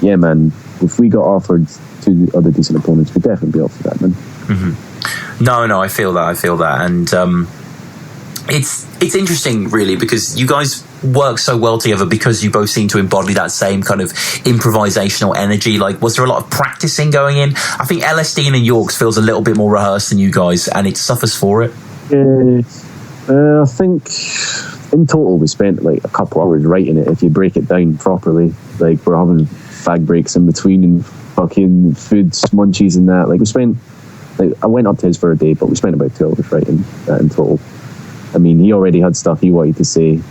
yeah, man, if we got offered 2 other decent opponents, we'd definitely be up for that, man. Mm-hmm. No, I feel that, and it's interesting, really, because you guys work so well together because you both seem to embody that same kind of improvisational energy. Like, was there a lot of practicing going in? I think LSD and Yorks feels a little bit more rehearsed than you guys, and it suffers for it. I think in total we spent like a couple hours writing it if you break it down properly. Like, we're having fag breaks in between and fucking foods, munchies and that. Like, we spent, like, I went up to his for a day, but we spent about 2 hours writing that in total. I mean, he already had stuff he wanted to say.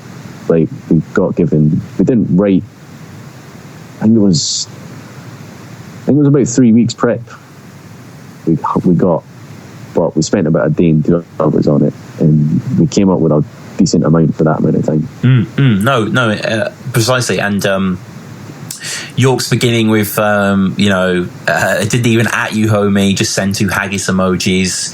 Like, we didn't write, I think it was about 3 weeks prep we got, but we spent about a day and 2 hours on it, and we came up with a decent amount for that amount of time. No, precisely. And York's beginning with, didn't even at you, homie, just send 2 haggis emojis.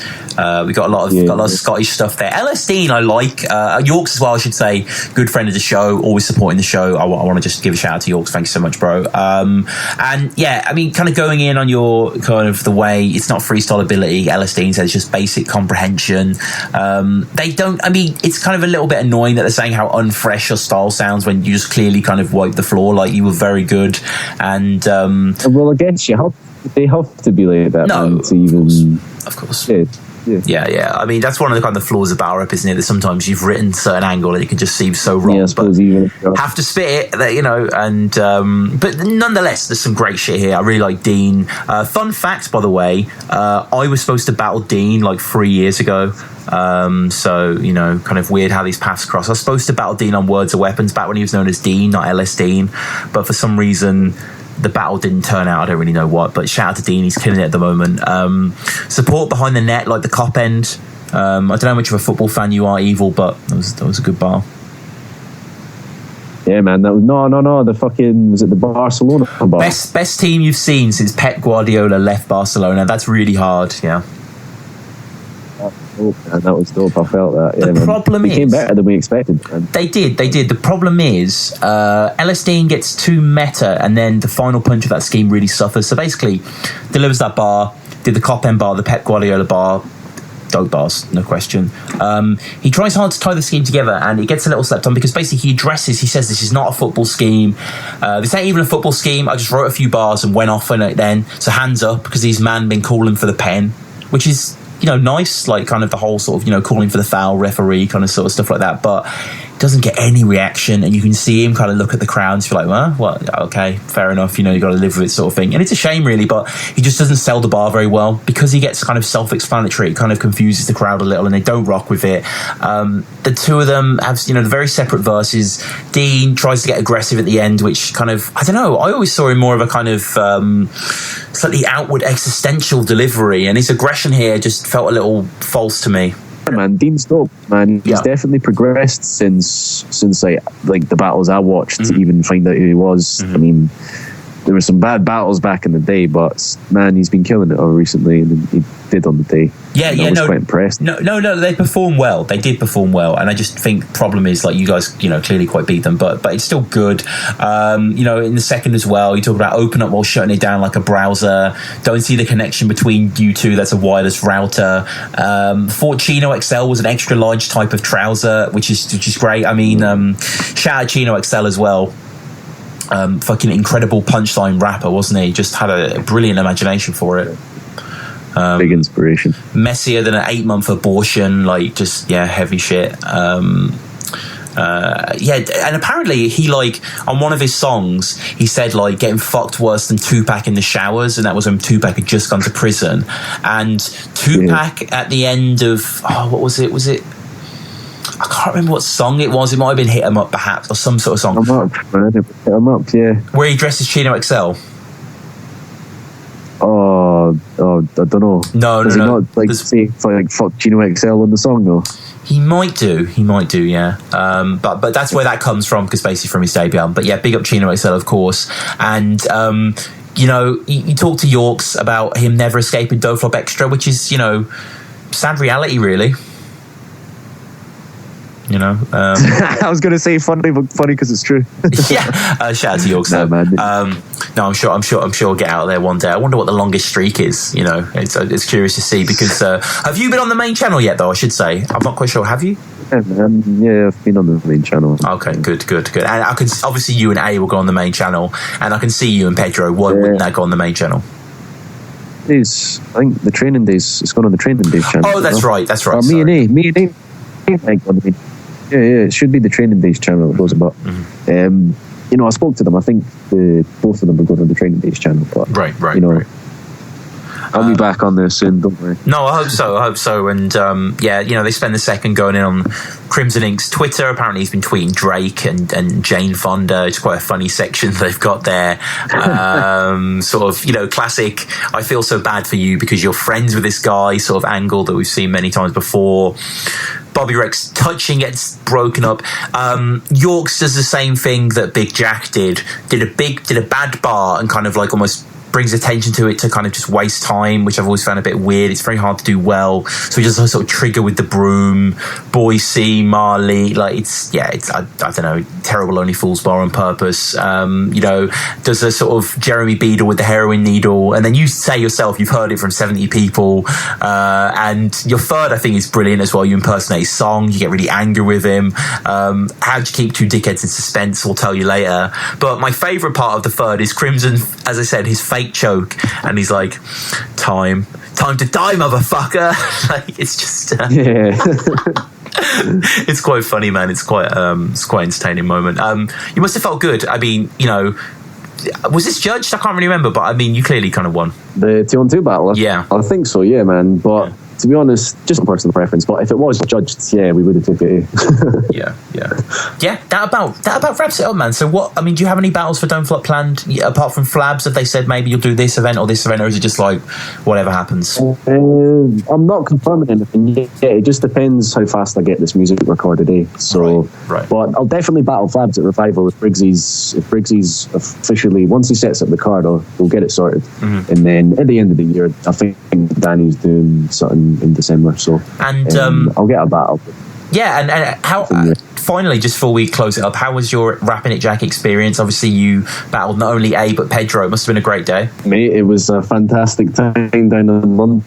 We got a lot of Scottish stuff there. LS Dean, I like. York's as well, I should say. Good friend of the show, always supporting the show. I want to just give a shout out to York's. Thank you so much, bro. And yeah, I mean, kind of going in on your kind of the way it's not freestyle ability. LS Dean says just basic comprehension. They don't. I mean, it's kind of a little bit annoying that they're saying how unfresh your style sounds when you just clearly kind of wipe the floor. Like, you were very good. And well, I guess they have to be like that. No, to even, of course. Yeah. I mean, that's one of the kind of flaws of battle rap, isn't it? That sometimes you've written a certain angle and it can just seem so wrong. Yeah, I suppose but even have to spit it, you know. And but nonetheless, there's some great shit here. I really like Dean. Fun fact, by the way, I was supposed to battle Dean like 3 years ago. So, you know, kind of weird how these paths cross. I was supposed to battle Dean on Words of Weapons back when he was known as Dean, not LS Dean. But for some reason, the battle didn't turn out. I don't really know what, but shout out to Dean, he's killing it at the moment. Support behind the net, like the cop end. I don't know how much of a football fan you are, Evil, but that was a good bar. Yeah, man. That was no. The fucking, was it the Barcelona bar? Best team you've seen since Pep Guardiola left Barcelona. That's really hard. Yeah. Oh, man, that was dope. I felt that. Yeah, the problem is, it came better than we expected, man. They did. The problem is, LS Dean gets too meta, and then the final punch of that scheme really suffers. So basically, delivers that bar, did the cop end bar, the Pep Guardiola bar, dope bars, no question. He tries hard to tie the scheme together, and it gets a little slept on because basically he says this is not a football scheme. This ain't even a football scheme. I just wrote a few bars and went off on it then. So hands up, because these man been calling for the pen, which is, you know, nice, like kind of the whole sort of, you know, calling for the foul, referee kind of sort of stuff like that, but doesn't get any reaction, and you can see him kind of look at the crowd and feel like, well, what? Okay, fair enough, you know, you got to live with it sort of thing. And it's a shame really, but he just doesn't sell the bar very well because he gets kind of self-explanatory. It kind of confuses the crowd a little and they don't rock with it. The two of them have, you know, the very separate verses. Dean tries to get aggressive at the end, which kind of, I don't know, I always saw him more of a kind of slightly outward existential delivery, and his aggression here just felt a little false to me. Man, Dean's dope, man. He's definitely progressed since like the battles I watched to even find out who he was. I mean, there were some bad battles back in the day, but man, he's been killing it recently, and he did on the day. I was quite impressed. No, they performed well. They did perform well, and I just think the problem is, like, you guys, you know, clearly quite beat them, but it's still good. You know, in the second as well, you talk about open up while shutting it down like a browser. Don't see the connection between you two. That's a wireless router. Chino XL was an extra large type of trouser, which is great. I mean, shout out Chino XL as well. Fucking incredible punchline rapper, wasn't he? Just had a brilliant imagination for it. Big inspiration. Messier than an 8-month abortion, like, just, yeah, heavy shit. And apparently he, like, on one of his songs, he said, like, getting fucked worse than Tupac in the showers, and that was when Tupac had just gone to prison. And Tupac at the end of, what was it? Was it, I can't remember what song it was. It might have been Hit 'Em Up, perhaps, or some sort of song. Hit 'Em Up, man. Hit 'Em Up, yeah. Where he dresses Chino XL. I don't know. No. Does he not, like, say, like, fuck Chino XL in the song, though? He might do, yeah. But that's where that comes from, because basically from his debut album. But yeah, big up Chino XL, of course. And, you know, you talk to Yorks about him never escaping Doflop Extra, which is, you know, sad reality, really. You know, I was going to say funny, but funny because it's true. Yeah, shout out to Yorks. No, man. No, I'm sure we'll get out there one day. I wonder what the longest streak is. You know, it's curious to see, because have you been on the main channel yet? Though I should say, I'm not quite sure. Have you? Yeah, I've been on the main channel. Okay, good. And I can, obviously you and A will go on the main channel, and I can see you and Pedro. Why wouldn't that go on the main channel? I think the Training Days. It's gone on the Training Days channel. Oh, that's right. Me and A. Yeah, it should be the Training Days channel. It goes about. You know, I spoke to them. I think both of them are going on the Training Days channel. But, right. You know, right. I'll be back on there soon, don't worry. No, I hope so. And yeah, you know, they spend the second going in on Crimson Ink's Twitter. Apparently he's been tweeting Drake and Jane Fonda. It's quite a funny section they've got there. Sort of, you know, classic, I feel so bad for you because you're friends with this guy sort of angle that we've seen many times before. Bobby Rex touching gets broken up. Yorks does the same thing that Big Jack did a bad bar and kind of like almost brings attention to it to kind of just waste time, which I've always found a bit weird. It's very hard to do well. So he does a sort of trigger with the broom, Boise, Marley, like it's I don't know, terrible Only Fools bar on purpose. Does a sort of Jeremy Beadle with the heroin needle, and then you say yourself you've heard it from 70 people, and your third I think is brilliant as well. You impersonate his song, you get really angry with him. How'd you keep two dickheads in suspense? We'll tell you later. But my favourite part of the third is Crimson, as I said, his fake choke, and he's like, time to die, motherfucker. Like, it's just it's quite funny, man. It's quite entertaining moment. You must have felt good. I mean, was this judged? I can't really remember, but I mean, you clearly kind of won the 2-on-2 battle. Yeah, I think so. Yeah, man. But to be honest, just a personal preference. But if it was judged, yeah, we would have took it. yeah. That about wraps it up, man. So what? I mean, do you have any battles for Don't Flop planned apart from Flabs? Have they said maybe you'll do this event or this event, or is it just like whatever happens? I'm not confirming anything yet. It just depends how fast I get this music recorded. So, right. But I'll definitely battle Flabs at Revival if Briggsy's officially, once he sets up the card, we'll get it sorted. Mm-hmm. And then at the end of the year, I think Danny's doing something in December. So, and I'll get a battle. Yeah, and how? Finally, just before we close it up, how was your Rapping It Jack experience? Obviously, you battled not only A but Pedro. It must have been a great day, mate. It was a fantastic time down in London.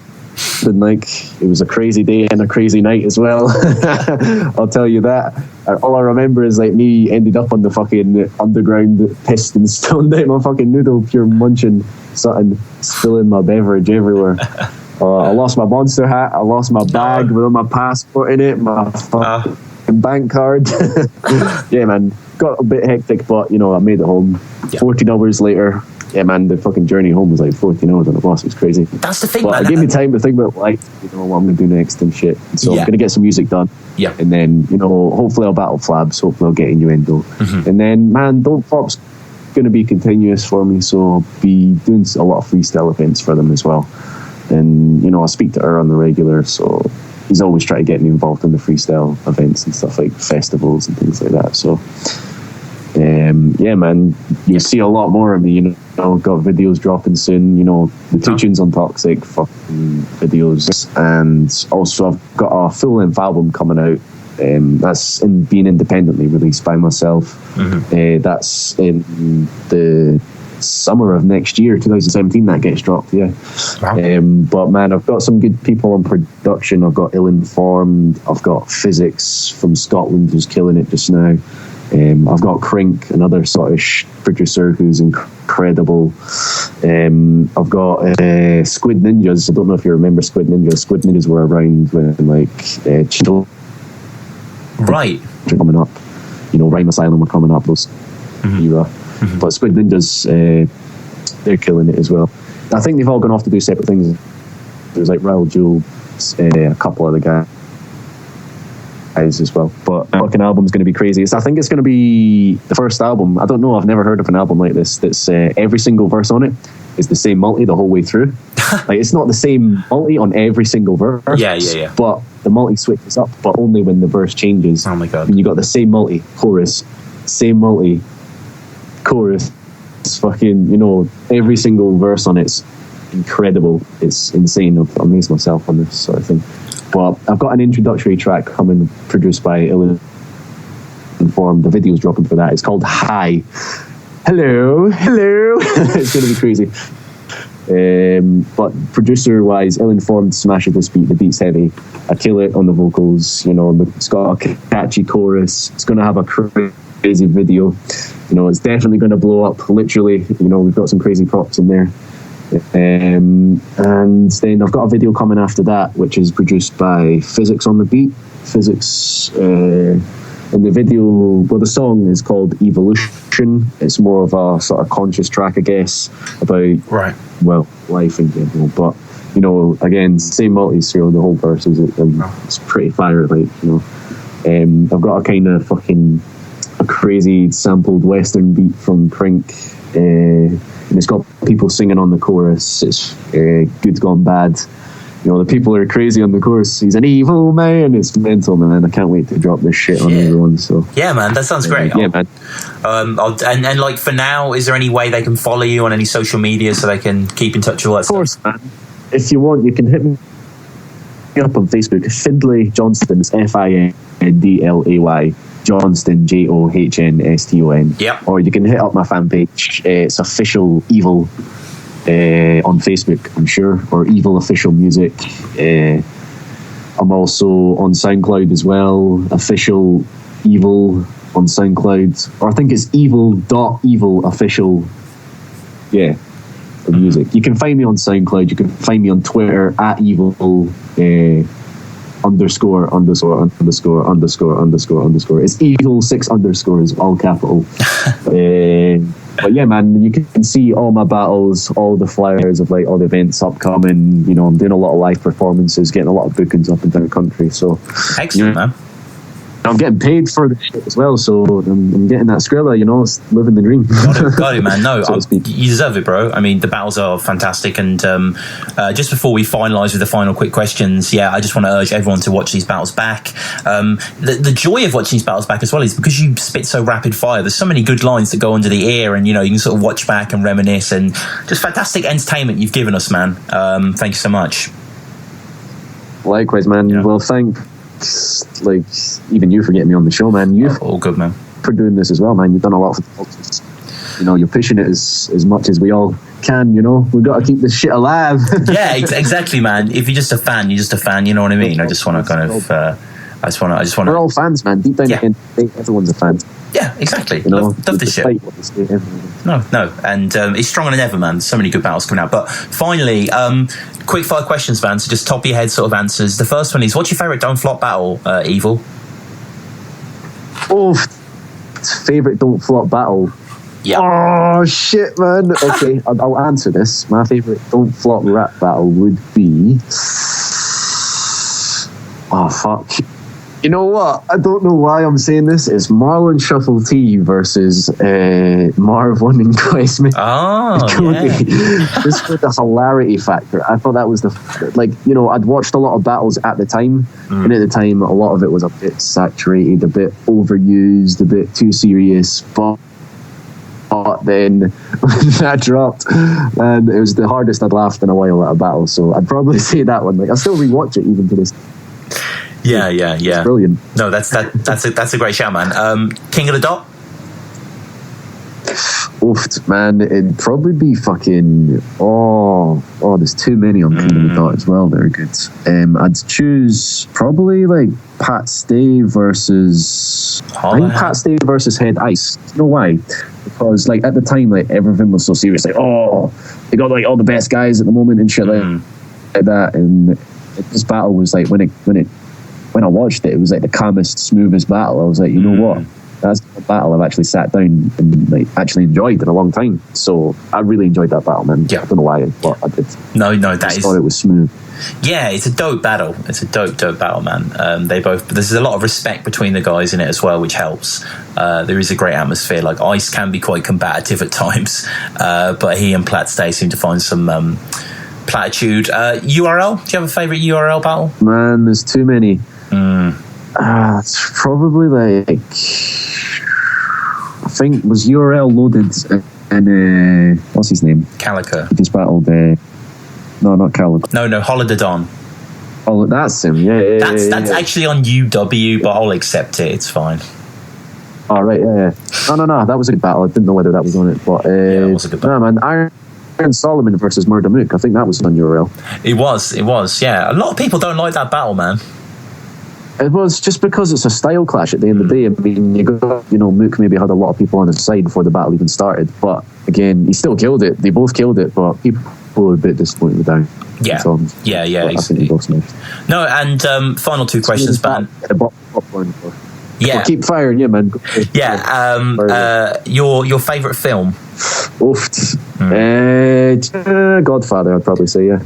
Like, it was a crazy day and a crazy night as well. I'll tell you that. All I remember is like me ended up on the fucking underground, pissed and stoned out my fucking noodle, pure munching something, spilling my beverage everywhere. I lost my Monster hat. I lost my bag with my passport in it, my fucking bank card. Yeah, man, got a bit hectic, but I made it home. 14 hours later. Yeah, man, the fucking journey home was like 14 hours on the bus. It was crazy. That's the thing, but man. It gave me time to think about what I'm going to do next and shit. So I'm going to get some music done. Yeah. And then, hopefully I'll battle Flabs. Hopefully I'll get Innuendo. Mm-hmm. And then, man, Don't Flop's going to be continuous for me. So I'll be doing a lot of freestyle events for them as well. And, I speak to her on the regular. So he's always trying to get me involved in the freestyle events and stuff like festivals and things like that. So... yeah, man, you see a lot more of me. Got videos dropping soon. The 2 tunes on Toxic, fucking videos, and also I've got a full-length album coming out. That's being independently released by myself. Mm-hmm. That's in the summer of next year, 2017. That gets dropped. Yeah. Wow. But man, I've got some good people on production. I've got Ill Informed. I've got Physics from Scotland, who's killing it just now. I've got Crink, another Scottish producer who's incredible. I've got Squid Ninjas. I don't know if you remember Squid Ninjas. Squid Ninjas were around when Chill right coming up. Rhyme Asylum were coming up, those era. Mm-hmm. But Squid Ninjas, they're killing it as well. I think they've all gone off to do separate things. There's like Raoul Jewel, a couple of the guys as well, but the fucking album's going to be crazy. I think it's going to be the first album. I don't know, I've never heard of an album like this that's every single verse on it is the same multi the whole way through. Like, it's not the same multi on every single verse. Yeah. But the multi switches up, but only when the verse changes. Oh my god! When you got the same multi chorus, same multi chorus. It's fucking every single verse on it's incredible. It's insane. I've amazed myself on this sort of thing. But I've got an introductory track coming, produced by Ill Informed. The video's dropping for that. It's called Hi. Hello. It's going to be crazy. But producer-wise, Ill Informed smashes this beat. The beat's heavy. I kill it on the vocals. It's got a catchy chorus. It's going to have a crazy video. It's definitely going to blow up. Literally, we've got some crazy props in there. And then I've got a video coming after that, which is produced by Physics on the beat. Physics, and the video, the song is called Evolution. It's more of a sort of conscious track, I guess, about life in general. But again, same multis through the whole verse. It's pretty fire, I've got a kind of fucking a crazy sampled Western beat from Crink. And it's got people singing on the chorus. It's good gone bad. You know, the people are crazy on the course. He's an evil man. It's mental, man. I can't wait to drop this shit on everyone. So yeah, man, that sounds great. Yeah, man. And like for now, is there any way they can follow you on any social media so they can keep in touch with all that stuff? Of course, man. If you want, you can hit me up on Facebook. Findlay Johnston is FINDLAY. Johnston JOHNSTON. Yep. Or you can hit up my fan page. It's Official Evil on Facebook, I'm sure, or Evil Official Music. I'm also on SoundCloud as well. Official Evil on SoundCloud, or I think it's evil.evil official. Yeah, for music. You can find me on SoundCloud. You can find me on Twitter at evil. ______. It's evil 6 underscores, all capital. But yeah, man, you can see all my battles, all the flyers of like all the events upcoming. You know, I'm doing a lot of live performances, getting a lot of bookings up and down the country. So excellent, man. I'm getting paid for the shit as well, so I'm getting that Skrilla, you know, it's living the dream. Got it, man. No, you deserve it, bro. I mean, the battles are fantastic, and just before we finalise with the final quick questions, I just want to urge everyone to watch these battles back. The joy of watching these battles back as well is because you spit so rapid fire. There's so many good lines that go under the ear, and you know you can sort of watch back and reminisce, and just fantastic entertainment you've given us, man. Thank you so much. Likewise, man. Yeah. Well, thanks, like even you for getting me on the show, man. You all good, man. For doing this as well, man. You've done a lot for the cultures. You know, you're pushing it as much as we all can. You know, we've got to keep this shit alive. Yeah, exactly, man. If you're just a fan, you're just a fan. You know what I mean? I just want to kind of. I just want to. We're all fans, man. Deep down, everyone's a fan. Yeah, exactly. You know, love this shit. No, and it's stronger than ever, man. So many good battles coming out. But finally, quick 5 questions, man. So just top of your head sort of answers. The first one is, what's your favourite Don't Flop battle, Evil? Oh, favourite Don't Flop battle. Yeah. Oh shit, man. Okay, I'll answer this. My favourite Don't Flop rap battle would be. Oh fuck. You know what? I don't know why I'm saying this. It's Marlon Shuffle T versus Marv One and Quest. Oh, yeah. Just for the hilarity factor. I thought that was I'd watched a lot of battles at the time, and at the time, a lot of it was a bit saturated, a bit overused, a bit too serious. But then when that dropped, and it was the hardest I'd laughed in a while at a battle. So I'd probably say that one. Like I still rewatch it even to this. Yeah. It's brilliant. No, that's a great shout, man. King of the Dot? Oof, man, it'd probably be fucking there's too many on King of the Dot as well. They're good. I'd choose probably like Pat Stay versus Pat Stay versus Head Ice. You know why? Because like at the time, like everything was so serious. Like, they got like all the best guys at the moment and shit like that. And this battle was like when I watched it was like the calmest, smoothest battle. I was like, you know what? That's a battle I've actually sat down and like actually enjoyed in a long time. So I really enjoyed that battle, man. Yeah. I don't know why, but I did. No, I thought it was smooth. Yeah, it's a dope battle. It's a dope battle, man. There's a lot of respect between the guys in it as well, which helps. There is a great atmosphere. Like Ice can be quite combative at times, but he and Plat Stay seem to find some platitude. URL? Do you have a favourite URL battle? Man, there's too many. It's probably like I think was URL loaded and what's his name? Calico. He just battled no, not Calico. No, Holiday Dawn. Oh, that's him. Yeah. That's actually on UW, but I'll accept it. It's fine. Oh, right, yeah. No, that was a good battle. I didn't know whether that was on it, but it was a good battle. No, man, Iron Solomon versus Murder Mook. I think that was on URL. It was. Yeah. A lot of people don't like that battle, man. It was just because it's a style clash at the end of the day. I mean, Mook maybe had a lot of people on his side before the battle even started, but again, he still killed it. They both killed it, but people were a bit disappointed with that. Yeah. I think they both smashed. No, and final 2 questions, man. Yeah. Well, keep firing, yeah, man. Yeah. Your favourite film? Godfather, I'd probably say, yeah.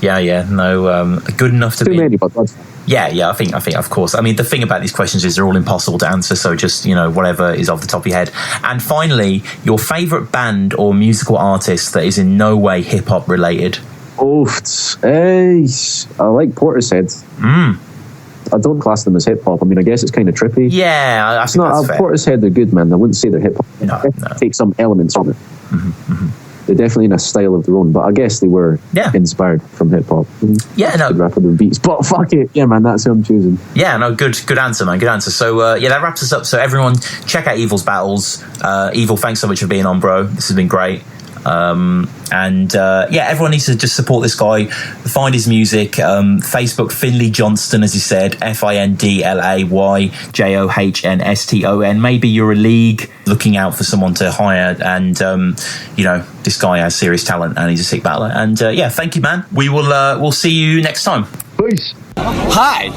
Yeah. No, good enough to Too be. many, but Godfather. Yeah. I think, of course. I mean, the thing about these questions is they're all impossible to answer. So just whatever is off the top of your head. And finally, your favourite band or musical artist that is in no way hip hop related. I like Portishead. I don't class them as hip hop. I mean, I guess it's kind of trippy. Yeah, it's not. Portishead, they're good, man. I wouldn't say they're hip hop. No. Take some elements from it. They're definitely in a style of their own, but I guess they were inspired from hip hop. Yeah, no. Good rapper than beats, but fuck it, yeah, man, that's who I'm choosing. Yeah, no, good answer, man, good answer. So that wraps us up. So everyone, check out Evil's battles. Evil, thanks so much for being on, bro. This has been great. Everyone needs to just support this guy, find his music. Facebook, Finlay Johnston, as he said, FINDLAYJOHNSTON. Maybe you're a league looking out for someone to hire, and this guy has serious talent and he's a sick battler. And thank you, man. We'll see you next time. Peace. Hi!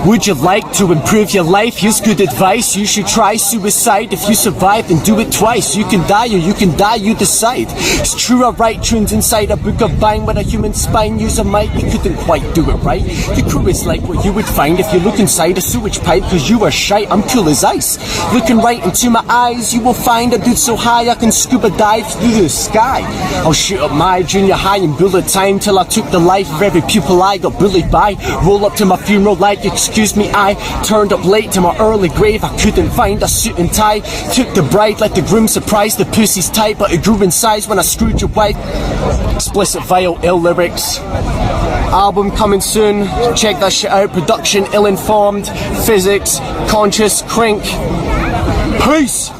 Would you like to improve your life? Here's good advice. You should try suicide. If you survive, then do it twice. You can die or you can die, you decide. It's true, I write tunes inside a book of vine with a human spine. Use a mic, you couldn't quite do it right. Your crew is like what you would find if you look inside a sewage pipe, cause you are shite, I'm cool as ice. Looking right into my eyes, you will find a dude so high I can scuba dive through the sky. I'll shoot up my junior high in bullet time till I took the life of every pupil I got bullied by. Roll up to my funeral like, excuse me, I turned up late to my early grave. I couldn't find a suit and tie. Took the bride like the groom, surprised the pussy's tight, but it grew in size when I screwed your wife. Explicit, vile, ill lyrics. Album coming soon. Check that shit out. Production, ill-informed. Physics, conscious, crink. Peace!